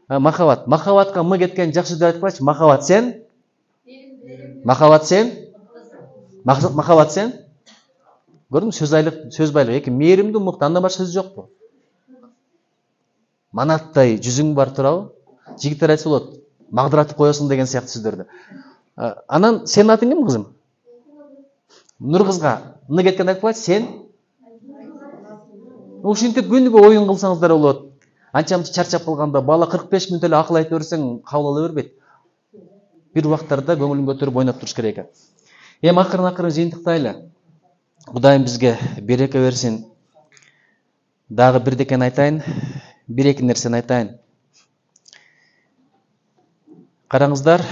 [SPEAKER 1] Махабатка мы кеткен жакшы деп айтып койчу. Махабат сен? Махабат сен? Махабат сен? Көрдүңбү, сөз байлык эки мээримдүү мыкты, андан башка сөз жокпу? Манаттай жүзүң бар турабы? Жигиттер айтса болот, магдыратып коесуң деген сыяктуу сөздөрдү. Анан сенин атың ким, кызым? Нур кызга ны кеткен айтып койчу, сен? Ушинтип күнүгө оюн кылсаңыздар болот. Анча-мынча чарчап калганда бала 45 мүнөт эле акыл айтып берсең кабыл ала бербейт. Бир убактарда көңүлүн көтөрүп ойноп туруш керек экен. Акырын жыйынтыктайлы. Кудайым бизге береке берсин. Дагы бирдекени айтайын, бир-эки нерсени айтайын. Караңыздар.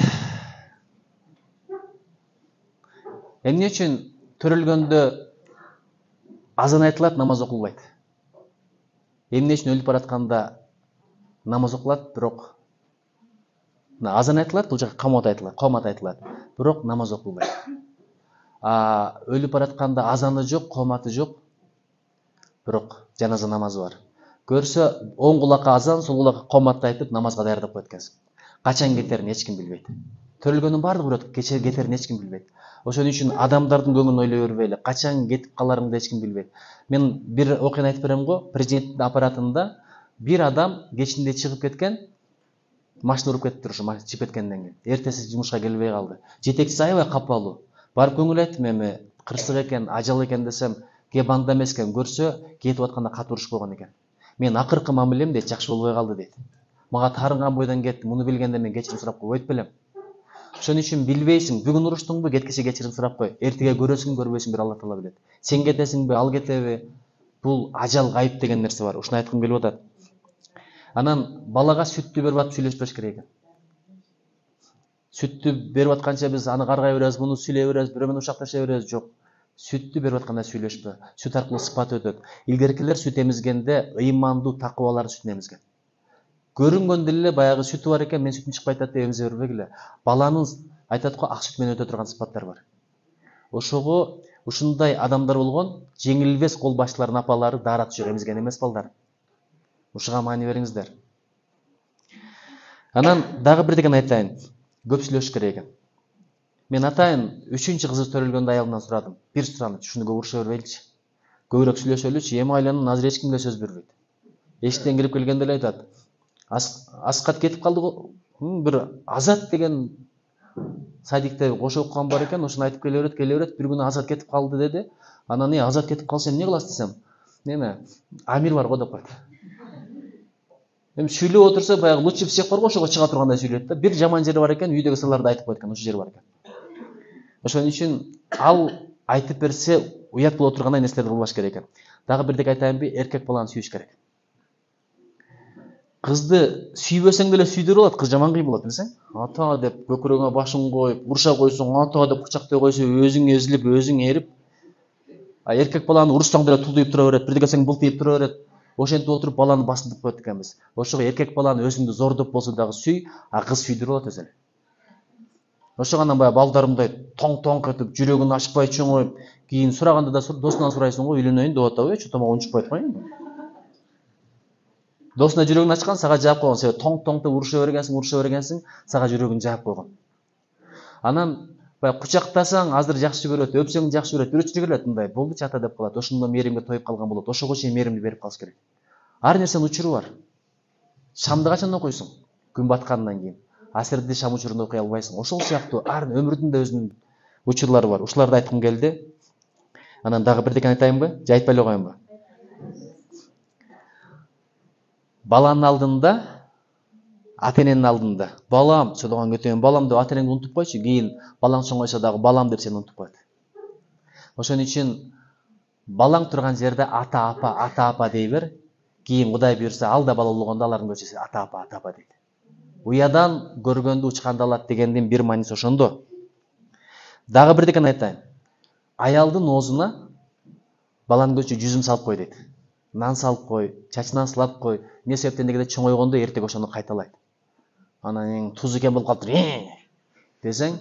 [SPEAKER 1] Эмне үчүн төрөлгөндө азан айтылат, намаз окулбайт? Эмне үчүн өлүп баратканда намаз окулат, бирок азан айтылат, бул жака камат айтылат, бирок намаз окулбайт. Өлүп баратканда азаны жок, коматы жок, бирок жаназа намазы бар. Көрсө оң кулакка азан, сол кулакка коматты айтып намазга даярдап коет экенсиң. Качан кетерин эч ким билбейт. Төрөлгөндүн баардыгы көрөт, кетерин эч ким билбейт. Ошон үчүн адамдардын көңүлүн ойлой бербейли. Качан кетип каларыңды эч ким билбейт. Мен бир окуяны айтып берем го. Президенттин аппаратында бир адам кечинде чыгып кеткен, машина уруп кетиптир ошо чыгып кеткенден кийин. Эртеси жумушка келбей калды. Жетекчиси аябай капалуу. Барып көңүл айттым, эми кырсык экен, ажал экен десем, банда эмес экен, көрсө кетип атканда катуу урушуп койгон экен. Мен акыркы мамилем дейт, жакшы болбой калды дейт. Мага таарынган бойдон кетти, муну билгенде мен кечирим сурап койбойт белем. Ошон үчүн билбейсиң, бүгүн уруштуңбу, кеткиче кечирим сурап кой. Эртеге көрөсүң, көрбөйсүң, бир Алла таала билет. Сен кетесиңби, ал кетеби? Бул ажал, гайып деген нерсе бар. Ушуну айткым келип атат. Анан балага сүттү берип атып сүйлөшпөш керек экен. Сүттү берип атканча биз аны каргай беребиз, муну сүйлөй беребиз, бирөө менен ушакташа беребиз, жок. Сүттү берип атканда сүйлөшпө. Сүт аркылуу сыпат өтөт. Илгеркилер сүт эмизгенде ыймандуу, такыбалар сүтүн эмизген. Көрүнгөндө эле баягы сүтү бар экен, мен сүтүм чыкпай атат деп эмизе бербегиле. Баланын айтат го ак сүт менен өтө турган сыпаттар бар. Ошого ушундай адамдар болгон жеңилбес кол башчылардын апалары daarат жок эмизген эмес балдар. Ушуга маани бериңиздер. Анан дагы бир деген айтайын. Көп сүйлөшүш керек экен. Мен атайын 3-чү кызы төрөлгөндө аялымдан сурадым. Бир сураныч, ушуну көп уруша бербейличи. Көбүрөөк сүйлөшөлүчү, эми айланын азыр эч кимге сөз бербейт. Эшиктен кирип келгенде эле айтат. Аскат кетип калды го. Бир Азат деген садикте кошо окуган бар экен, ошону айтып келе берет. Бир күнү Азат кетип калды деди. Анан Азат кетип калса эмне кыласыз десем, неме? Амир бар го деп койт. Эми сүйлөп отурса баягы лучше всех бар го, ошого чыга тургандай сүйлөйт да. Бир жаман жери бар экен, үйдөгү сырларды айтып койт экен, ошол жери бар экен. Ошон үчүн ал айтып берсе уят боло тургандай нерселерди кылбаш керек экен. Дагы бирдек айтайынбы, эркек баланы сүйүш керек. Кызды сүйбөсөң деле сүйдүрүп алат, кыз жаман кыйын болот билсең. Ата деп көкүрөгүңө башын коюп, уруша койсоң, ата деп кучактай койсо, өзүң эзилип, өзүң эрип. Эркек баланы урушсаң деле тулдуйуп тура берет, бирдеге десең былтыйып тура берет. Ошентип отуруп баланы басындырып коет экенбиз. Ошого эркек баланы өзүңдү зордоп болсо дагы сүй, а кыз сүйдүрүп алат өзү эле. Ошого анан баягы балдарымдай тоң этип, жүрөгүн ачпай чоңоюп, кийин сураганда да досунан сурайсың го, үйлөнөйүн деп атабы, чото мага унчукпайт го. Досуна жүрөгүн ачкан, сага жаап койгон. Сен тоңтеп уруша бергенсиң, сага жүрөгүн жаап койгон. Анан баягы кучактасаң, азыр жакшы көрөт, өпсөң жакшы көрөт, бир өчүрү келет мындай. Болду чата деп калат. Ошондо мээримге тоюп калган болот. Ошого чейин мээримди берип калыш керек. Ар нерсенин учуру бар. Шамды качан окуйсуң? Күн баткандан кийин. Асирди шам учурунда окуй албайсың. Ошол сыяктуу ар өмүрдүн да өзүнүн учурлары бар. Ушуларды айткым келди. Анан дагы бирдеке айтайынбы? Же айтпай эле коеюнбу? Баланын алдында, ата-эненин алдында, балам, чодогон көтөйүн, балам деп ата-энеңди унутуп койчу, кийин балаң чоңойсо дагы балам деп сени унутуп коет. Ошон үчүн балаң турган жерде ата апа дей бер. Кийин Кудай буйрса, ал да бала болгондо алардын көчөсү ата апа дейт. Уядан көргөндү учканды алат дегендин бир мааниси ошондо. Дагы бирдекен айтайын. Аялдын оозуна баланын көчү жүзүм салып кой дейт. Нан салып кой, чачынан сылап кой. Эмне себептен дегенде чоңойгондо эртеге ошону кайталайт. Анан туз экен болуп калыптыр десең,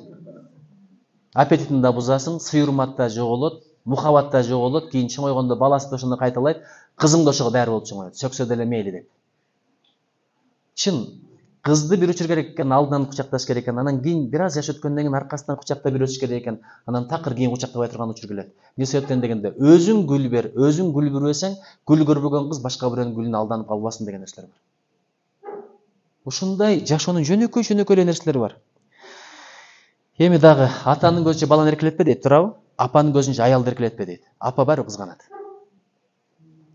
[SPEAKER 1] аппетитин да бузасың, сый урмат да жоголот, мухаббат да жоголот, кийин чоңойгондо баласы да ошону кайталайт, кызың да ошого даяр болуп чоңоет. Сөксө деле мейли деп. Чын, кызды бир учур керек экен, алдынан кучакташ керек экен, анан кийин бир аз жаш өткөндөн кийин аркасынан кучактап бир өтүш керек экен, анан такыр кийин кучактабай турган учур келет. Эмне себептен дегенде, өзүң гүл бер, өзүң гүл бербесең, гүл көрбөгөн кыз башка бирөөнүн гүлүнө алданып калбасын деген нерселер бар. Ушундай жашоонун жөнөкөй эле нерселери бар. Эми дагы атанын көзүнчө баланы эркелетпе дейт, туурабы? Апанын көзүнчө аялды эркелетпе дейт. Апа баары кызганат.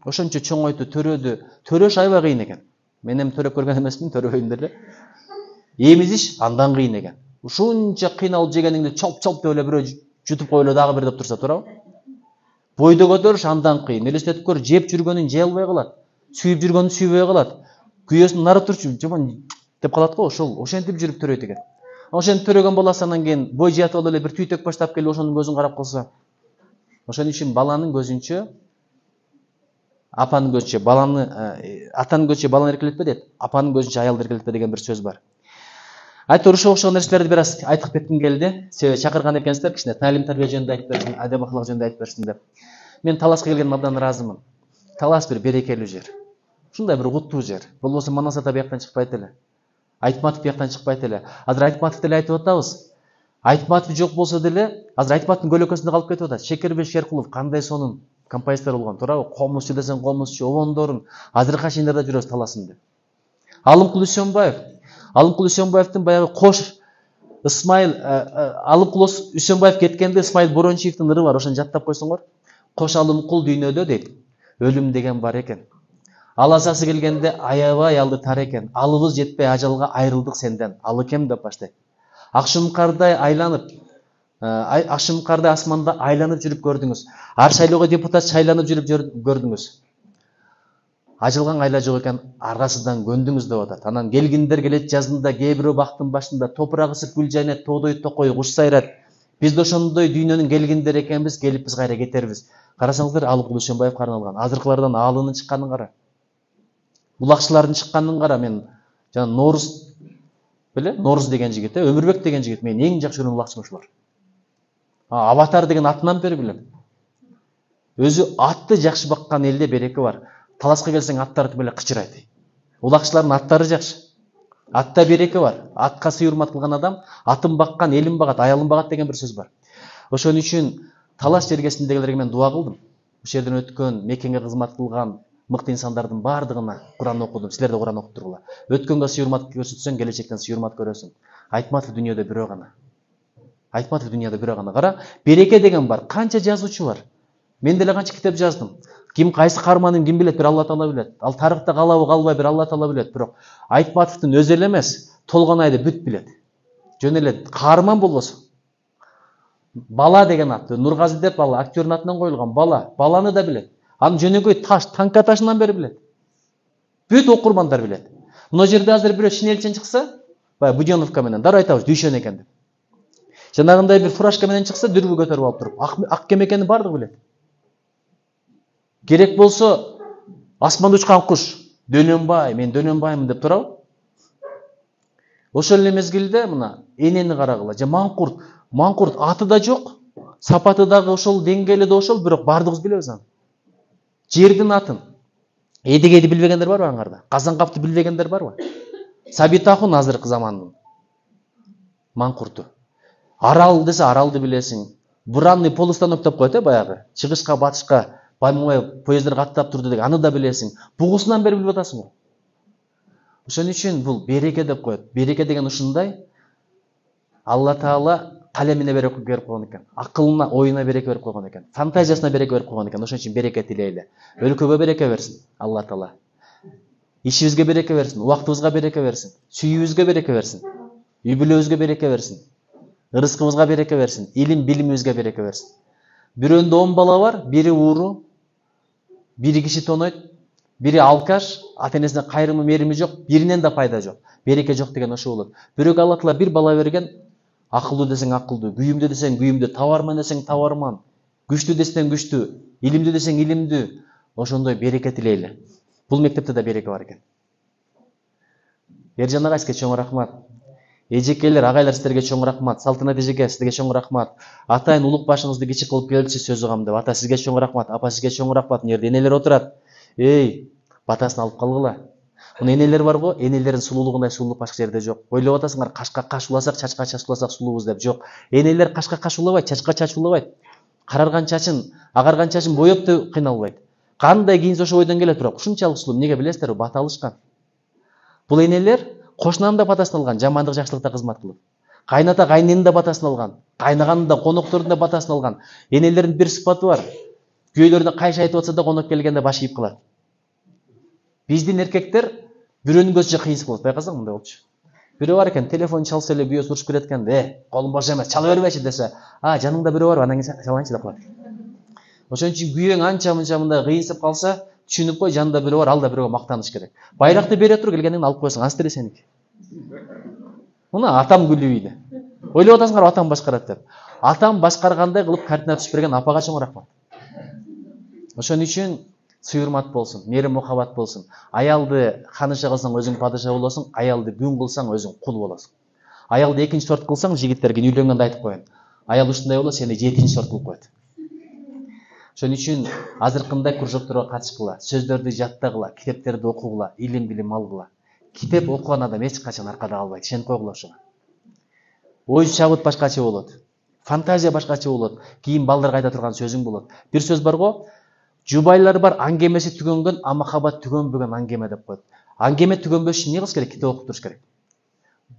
[SPEAKER 1] Ошончо чоңойту, төрөдү, төрөш аябай кыйын экен. Мен эми төрөп көргөн эмесмин, төрөбөйм деле. Эмизиш андан кыйын экен. Ушунча кыйналып жегениңде чоп деп эле бирөө жутуп коюп эле дагы бир деп турса, туурабы? Бойду көтөрүш андан кыйын. Элестетип көр, жеп жүргөнүн жей албай калат. Сүйүп жүргөнүн сүйбөй калат. Күйөөсүн нары турчу, жаман деп калат го, ошентип жүрүп төрөйт экен. Ошентип төрөгөн баласы анан кийин бой жыятып алып эле бир түйтөк баштап келип ошонун көзүн карап калса. Ошон үчүн баланын көзүнчө апанын көзүнчө атанын көзүнчө баланы эркелетпе дейт, апанын көзүнчө аялды эркелетпе деген бир сөз бар. Айтор ушуга окшогон нерселерди бир аз айтып кетким келди. Себеби чакырган экенсиздер, кичине таалим тарбия жөнүндө айтып берсин, адеп акылак жөнүндө айтып берсин деп. Мен Таласка келгениме абдан ыраазымын. Талас бир берекелүү жер. Ушундай бир куттуу жер. Болбосо Манас ата бияктан чыкпайт эле. Айтматов бияктан чыкпайт эле. Азыр Айтматов деле айтып атабыз. Айтматов жок болсо деле, азыр Айтматовдун көлөкөсүндө калып кетип атат. Шекербек Шеркулов кандай сонун композитор болгон, туурабы? Комузчу десең комузчу, обондорун азыркы чейин да жүрөбүз Таласын деп. Алымкул Үсөнбаевдин баягы кош Алымкул Үсөнбаев кеткенде Исмаил Борончиевдин ыры бар, ошону жаттап койсоңор. Кош Алымкул дүйнөдө дейт. Өлүм деген бар экен. Аласасы келгенде аябай алды тар экен. Алыбыз жетпей ажалга айрылдык сенден. Алы кем деп баштайт. Акшумкардай асманда айланып жүрүп көрдүңүз. Ар шайлоого депутат шайланып жүрүп көрдүңүз. Ажылган айла жок экен, аргасынан көндүңүз деп атат. Анан келгиндер келет жазында, кээ бирөө бактын башында, топурак ысып гүл жайнат, тоодой токой куш сайрат. Биз да ошондой дүйнөнүн келгиндери экенбиз, келип биз кайра кетербиз. Карасаңыздар, Алымкул Үсөнбаевге арналган. Азыркылардан Аалынын чыкканын кара. Булакчылардын чыкканын кара. Мен жана Норуз деген жигит, Өмүрбек деген жигит, мен эң жакшы көргөн булакчым ошолор. Аватар деген атынан бери билем. Өзү атты жакшы баккан элде береке бар. Талашка келсең аттарды беле кычырайт. Улакчылардын аттары жакшы. Атта береке бар. Атка сый урмат кылган адам атын баккан элин багат, аялын багат деген бир сөз бар. Ошон үчүн Талаш жергесиндегилерге мен дуа кылдым. Ошол жерден өткөн, мекенге кызмат кылган мыкты инсандардын бардыгына Куран окудум. Силер да Куран окуп тургула. Өткөнгө сый урмат көрсөтсөң, келечектен сый урмат көрөсүң. Айтматов дүйнөдө бирөө гана. Айтматов дүйнөдө бирөө гана. Кара, береке деген бар. Канча жазуучу бар. Мен деле канча китеп жаздым. Ким кайсы каарманын ким билет, бир Алла Таала билет. Ал тарыхта калабы калбай бир Алла Таала билет. Бирок Айтматовдун өзү эле эмес, Толгонайды бүт билет. Жөн эле каарман болбосо. Бала деген аты, Нургазы деп бала, актёрдун атынан коюлган бала. Баланы да билет. Аны жөнөкөй таш, танка ташынан бери билет. Бүт окурмандар билет. Мына жерде азыр бирөө шинелчен чыкса, баягы Будёновка менен дароо айтабыз, дүйшөн экен деп. Жанагындай бир фуражка менен чыкса, дүрбү көтөрүп алып туруп, ак кем экенин бардыгы билет. Керек болсо, асманда учкан куш, Дөнөнбай, мен Дөнөнбаймын деп турабы? Ошол эле мезгилде мына энени карагыла, же Маңкурт. Маңкурт аты да жок, сапаты дагы ошол, деңгээли да ошол, бирок бардыгыбыз билебиз аны. Жердин атын. Эдигейди билбегендер барбы аңарда? Казанкапты билбегендер барбы? Сабитахун азыркы замандын Маңкурту. Арал десе аралды билесиң. Буранный полустанок деп коет, баягы. Чыгышка, батышка баймай поездар каттап турду деген, аны да билесиң. Бугусунан бери билип атасың го. Ошон үчүн бул береке деп коет. Береке деген ушундай. Алла Таала калемине береке берип койгон экен. Акылына, оюна береке берип койгон экен. Фантазиясына береке берип койгон экен. Ошон үчүн береке тилейли. Өлкөгө береке берсин Алла Таала. Ишибизге береке берсин, убактыбызга береке берсин, сүйүүбүзгө береке берсин, үй бүлөбүзгө береке берсин, ырыскыбызга береке берсин, илим билимибизге береке берсин. Бирөөндө 10 бала бар, бири ууру, бири киши тонойт, бири алкаш, ата-энесине кайрымы, мерими жок, биринен да пайда жок. Береке жок деген ошо болот. Бирок Алла Таала бир бала берген, акылдуу десең акылдуу, күйүмдүү десең күйүмдүү, табарман десең табарман, күчтүү десең күчтүү, илимдүү десең илимдүү. Ошондой береке тилейли. Бул мектепте да береке бар экен. Эржан агай, сизге чоң рахмат. Эжекелер, агайлар, сиздерге чоң рахмат. Салтанат эжеке, сизге чоң рахмат. Атайын улук башыңызды кичи кылып келчи сөз угам деп. Ата, сизге чоң рахмат. Апа, сизге чоң рахмат. Мына жерде энелер отурат. Эй, батасын алып калгыла. Мына энелер бар го, энелердин сулуулугундай сулуулук башка жерде жок. Ойлоп атасыңар, кашка каш уласак, чачка чач уласак сулуубуз деп. Жок. Энелер кашка каш улабайт, чачка чач улабайт. Карарган чачын, агарган чачын боеп да кыйналбайт. Кандай кийинсе ошо бойдон келет, бирок ушунчалык сулуу. Эмнеге билесиздерби? Бата алышкан. Бул энелер кошунанын да батасын алган, жамандык жакшылыкта кызмат кылып. Кайната кайненин да батасын алган, кайнаганын да, коноктордун да батасын алган. Энелердин бир сыпаты бар. Күйөөлөрүнө кайшы айтып атса да конок келгенде баш ийип калат. Биздин эркектер бирөөнүн көзүнчө кыйынчылык болот, байкасаң мындай болчу. Бирөө бар экен, телефон чалса эле бүйөө сурушуп берет экен, колум бош эмес, чала бербечи десе, жаныңда бирөө барбы, анан кийин чалайынчы деп калат. Ошон үчүн күйөөң анча-мынча мындай кыйынсып калса, түшүнүп кой, жанында бирөө бар, ал да бирөөгө мактаныш керек. Байракты бере туруп келгенден алып койсоң, ансыз деле сеники. Мына атам күлүп ийди. Ойлоп атасыңар, атам башкарат деп. Атам башкаргандай кылып картина түшүп берген апага чоң рахмат. Ошон үчүн сый урмат болсун, мээрим мухаббат болсун. Аялды ханыша кылсаң өзүң падыша болосуң, аялды күн кылсаң өзүң кул болосуң. Аялды экинчи сорт кылсаң, жигиттерге үйлөнгөндө айтып коеюн. Аял ушундай болот, сени жетинчи сорт кылып коет. Ошон үчүн азыркындай кружокторго катышкыла, сөздөрдү жаттагыла, китептерди окугула, илим билим алгыла. Китеп окуган адам эч качан аркада калбайт, ишенип койгула ошого. Ой чабыт башкача болот. Фантазия башкача болот. Кийин балдарга айта турган сөзүң болот. Бир сөз бар го, жубайлар бар, аңгемеси түгөнгөн, а махаббат түгөнбөгөн аңгеме деп коет. Аңгеме түгөнбөш үчүн эмне кылыш керек? Китеп окуп туруш керек.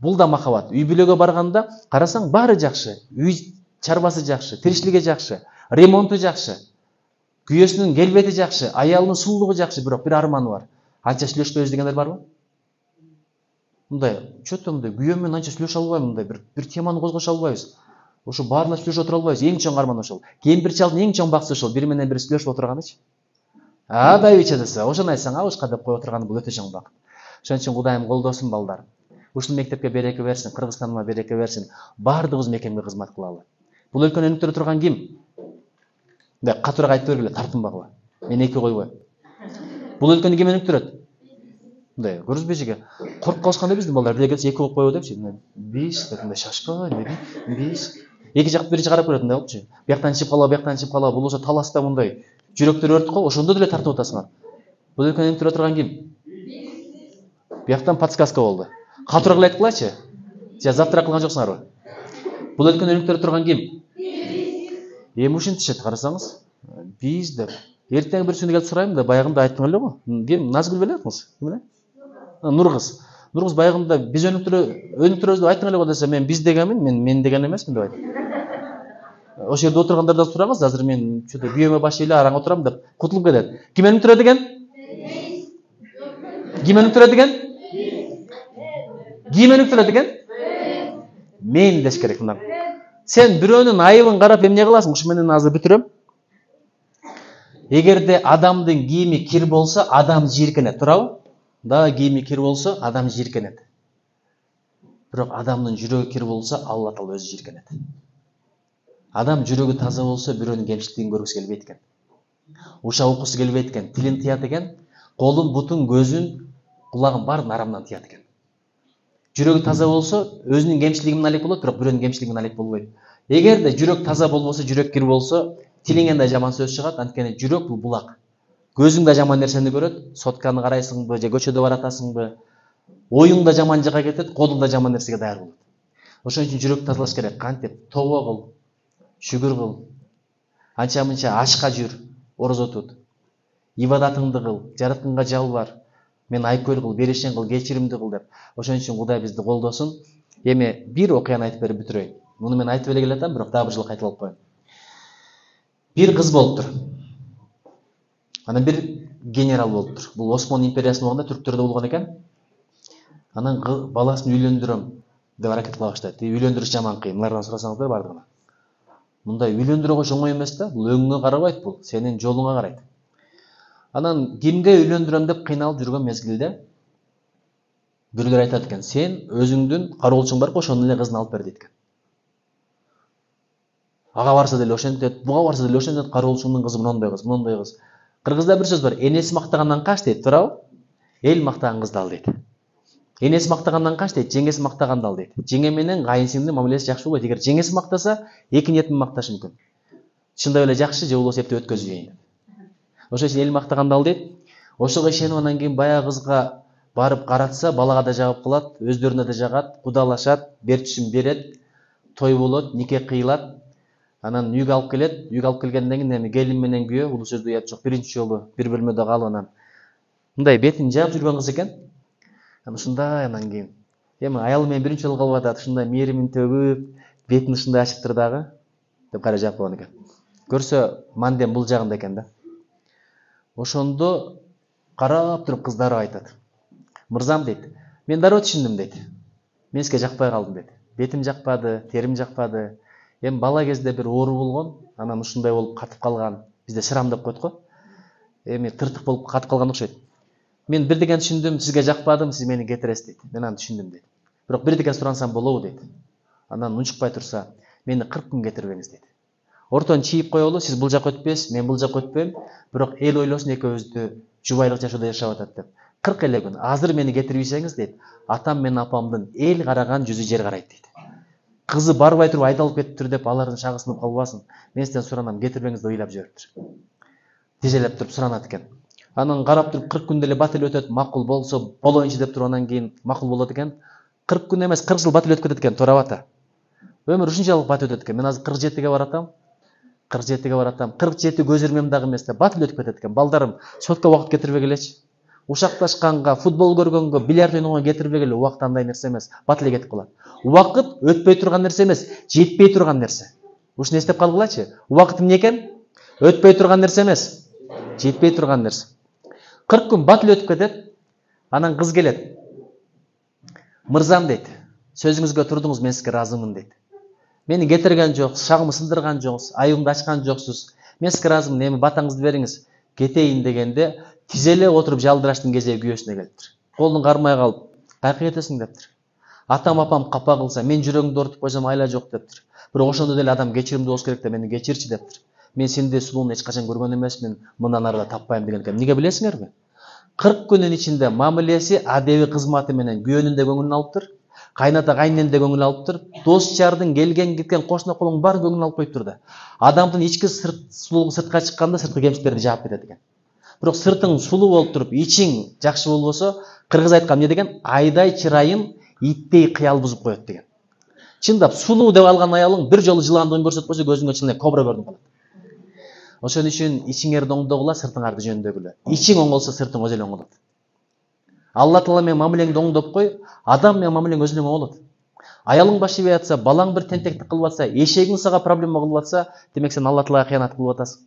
[SPEAKER 1] Бул да махаббат. Үй бүлөгө барганда карасаң баары жакшы. Үй чарбасы жакшы, тиричилиги жакшы, ремонту жакшы. Күйөөсүнүн келбети жакшы, аялынын сулуулугу жакшы, бирок бир арманы бар. Анча сүйлөшпөйбүз дегендер барбы? Мындай, чөтө мындай күйөө менен анча сүйлөшө албайм, мындай бир теманы козгошо албайбыз. Ошо баарына сүйлөшө отура албайбыз. Эң чоң арман ошол. Кемпир чалдын эң чоң бакчысы ошол. Бири менен бири сүйлөшүп отурганычы. Дайбиче десе, ошону айтсаң, абышка деп кое отурганы бул өтө чоң бакыт. Ошон үчүн Кудайым колдосун балдар. Ушул мектепке береке берсин, Кыргызстанга береке берсин. Бардыгыбыз мекенге кызмат кылалы. Бул өлкөнүн өнүктүрө турган ким? Мындай катуураак айтып бергиле, тартынбагыла. Мен эки койбойм. Бул өлкөнү ким өнүктүрөт? Мындай, көрүнбөйсүзгө. Коркуп калышканда биздин балдар бирге келсе эки коюп койбой депчи. Биз деп мындай шашпай, биз. Эки жак биринчи карап көрөт мындай болчу. Бияктан чыгып калабы, бияктан чыгып калабы, болбосо таласта мындай жүрөктөр өрт го, ошондо деле тартып атасыңар. Бул өлкөнү өнүктүрө турган ким? Бияктан подсказка болду. Катуураак эле айткылачы. Же завтра кылган жоксуңарбы? Бул өлкөнү өнүктүрө турган ким? Эми ушинтишет, карасаңыз. Биз деп. Эртең бир күнү келип сурайм да, баягында айттың эле го. Ким? Назгүл белетиңиз? Ким эле? Нургыз. Нургыз баягында биз өнүктүрөбүз деп айттың эле го десе, мен биз дегенмин, мен деген эмесмин деп айттым. Ошол жерде отургандардан сураңыз, азыр мен чөтө бүйөмө баш эле араң отурам деп кутулуп кетет. Ким өнүктүрө деген? Ким өнүктүрө деген? Ким өнүктүрө деген? Мен деш керек мына. Сен бирөөнүн айыбын карап эмне кыласың? Ушу менен азыр бүтүрөм. Эгерде адамдын кийими кир болсо, адам жийиркенет, туурабы? Да, кийими кир болсо, адам жийиркенет. Бирок адамдын жүрөгү кир болсо, Алла Таала өзү жийиркенет. Адам жүрөгү таза болсо, бирөөнүн кемчилигин көргүсү келбейт экен. Ушак уккусу келбейт экен, тилин тыят экен, колун, бутун, көзүн, кулагын баарын арамдан тыят экен. Жүрөгү таза болсо, өзүнүн кемчилиги менен алек болот, бирок бирөөнүн кемчилиги менен алек болбойт. Эгерде жүрөк таза болбосо, жүрөк кир болсо, тилиңен да жаман сөз чыгат, анткени жүрөк бул булак. Көзүң да жаман нерсени көрөт, сотканы карайсыңбы, же көчөдө баратасыңбы, оюң да жаман жака кетет, колуң да жаман нерсеге даяр болот. Ошон үчүн жүрөк тазалаш керек. Кантип? Тобо кыл, шүгүр кыл, анча-мынча ашка жүр, орозо тут, ибадатыңды кыл, жаратканга жалбар, мен айкөл кыл, берешен кыл, кечиримди кыл деп. Ошон үчүн Кудай бизди колдосун. Эми бир окуяны айтып берип бүтүрөйүн. Муну мен айтып эле келатам, бирок дагы бир жолу кайталап коеюн. Бир кыз болуптур. Анан бир генерал болуптур. Бул Осман империясынын убагында түрктөрдө болгон экен. Анан баласын үйлөндүрөм деп аракет кыла баштайт. Үйлөндүрүш жаман кыйын. Мынардан сурасаңыздар бардыгына. Мындай үйлөндүрө койш оңой эмес да. Бул өңүңө карабайт бул, сенин жолуңа карайт. Анан кимге үйлөндүрөм деп кыйналып жүргөн мезгилде бирөөлөр айтат экен, сен өзүңдүн кароолчуң барбы, ошонун эле кызын алып бер дейт экен. Ага барса деле ошентет, буга барса деле ошентет, кароолчуңдун кызы мондой кыз, мондой кыз. Кыргызда бир сөз бар, энеси мактагандан кач дейт, туурабы? Эл мактаган кызды ал дейт. Энеси мактагандан кач дейт, жеңеси мактаганды ал дейт. Жеңе менен кайынсиңдин мамилеси жакшы болбойт. Эгер жеңеси мактаса, эки ниетин макташы мүмкүн. Чындап эле жакшы же болбосо эптеп өткөзбөйүн деп. Ошон үчүн эл мактаганды ал дейт. Ошого ишенип анан кийин баягы кызга барып каратса, балага да жагып калат, өздөрүнө да жагат, кудалашат, бертишин берет, той болот, нике кыйылат. Анан үйгө алып келет. Үйгө алып келгенден кийин эми келин менен күйөө, улуу сөздү уят жок, биринчи жолу бир бөлмөдө калып анан мындай бетин жаап жүргөн кыз экен. Анан ушундай анан кийин эми аялы менен биринчи жолу калып атат, ушундай мээримин төгүп, бетин ушундай ачыптыр дагы деп кара жаап койгон экен. Көрсө мандем бул жагында экен да. Ошондо карап туруп кыз дароо айтат. Мырзам дейт, мен дароо түшүндүм дейт. Мен сизге жакпай калдым дейт. Бетим жакпады, терим жакпады. Эми бала кезде бир оору болгон, анан ушундай болуп катып калган. Бизде шрам деп коет го. Эми тыртык болуп катып калган окшойт. Мен бир деген түшүндүм, сизге жакпадым, сиз мени кетиресиз дейт. Мен аны түшүндүм дейт. Бирок бир деген сурансам болобу дейт. Анан унчукпай турса, мени 40 күн кетирбеңиз дейт. Ортон чийип коелу, сиз бул жакка өтпөйсүз, мен бул жакка өтпөйм, бирок эл ойлосун экөөбүздү жубайлык жашоодо жашап атат деп. 40 эле күн. Азыр мени кетирбесеңиз дейт, атам менен апамдын эл караган жүзү жер карайт дейт. Кызы барбай туруп айдалып кетиптир деп алардын шагысынып калбасын. Мен сизден суранам, кетирбеңиз деп ыйлап жибериптир. Тежелеп туруп суранат экен. Анан карап туруп 40 күндө эле бат эле өтөт, макул болсо болоюнчу деп туруп анан кийин макул болот экен. 40 күн эмес, 40 жыл бат эле өтүп кетет экен, туурабы ата? Өмүр ушунчалык бат өтөт экен. Мен азыр 47-ге баратам. 47-ге баратам. 47 көз ирмем дагы эмес да, бат эле өтүп кетет экен. Балдарым, сотко убакыт кетирбегилечи. Ушакташканга, футбол көргөнгө, бильярд ойногонго кетирбегиле, убакыт андай нерсе эмес. Бат эле кетип калат. Убакыт өтпөй турган нерсе эмес, жетпей турган нерсе. Ушуну эстеп калгылачы. Убакыт эмне экен? Өтпөй турган нерсе эмес, жетпей турган нерсе. 40 күн бат эле өтүп кетет. Анан кыз келет. Мырзам дейт, сөзүңүзгө турдуңуз, мен сизге ыраазымын дейт. Мени кетирген жоксуз, шагымды сындырган жоксуз, айыбымды ачкан жоксуз. Мен сизге ыраазымын, эми батаңызды бериңиз, кетейин дегенде тизеле отуруп жалдыраштын кезеги күйөөсүнө келиптир. Колун кармай калып, кайка кетесиң дептир. Атам апам капа кылса, мен жүрөгүңдү ортуп койсом айла жок дептир. Бирок ошондо деле адам кечиримди болуш керек да, мени кечирчи дептир. Мен сендей сулууну эч качан көргөн эмесмин, мындан ары да таппайм деген экен. Эмнеге билесиңерби? 40 күнүн ичинде мамилеси, адеби кызматы менен күйөөнүн да көңүлүн алыптыр. Кайната кайнен де көңүл алып тур. Дос жардын келген кеткен кошуна колуң баарын көңүл алып коюп тур да. Адамдын ички сулуулугу сыртка чыкканда сырткы кемчиликтерди жаап кетет экен. Бирок сыртың сулуу болуп туруп, ичиң жакшы болбосо, кыргыз айткан эмне деген? Айдай чырайын иттей кыял бузуп коет деген. Чындап сулуу деп алган аялың бир жолу жыландыгын көрсөтпөсө көзүңө чындап кобра көрүнүп калат. Ошон үчүн ичиңер оңдогула, сыртыңарды жөндөгүлө. Ичиң оңолсо сыртың өзү эле оңолот. Алла Таала менен мамилеңди оңдоп кой, адам менен мамилең өзү эле оңолот. Аялың баш ийбей атса, балаң бир тентектик кылып атса, эшегиң сага проблема кылып атса, демек сен Алла Таалага кыянат кылып атасың.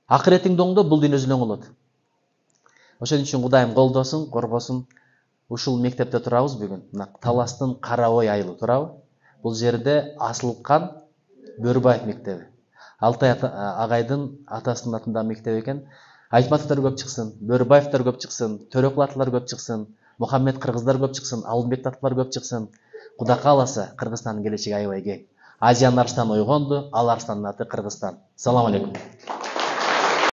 [SPEAKER 1] Акыретиңди оңдо, бул дүйнө өзү эле оңолот. Ошон үчүн Кудайым колдосун, коргосун. Ушул мектепте турабыз бүгүн. Мына Таластын Кара Ой айылы турабы? Бул жерде Асылкан Бөрбаев мектеби. Алтай агайдын атасынын атындагы мектеп экен. Айтматовдор көп чыксын, Бөрбаевдор көп чыксын, Төрөкулатовлар көп чыксын, Мухаммед Кыргыздар көп чыксын, Алымбек Татовлар көп чыксын. Кудай кааласа, Кыргызстандын келечеги аябай кең. Азиянын арстаны ойгонду, ал арстандын аты Кыргызстан. Салам алейкум.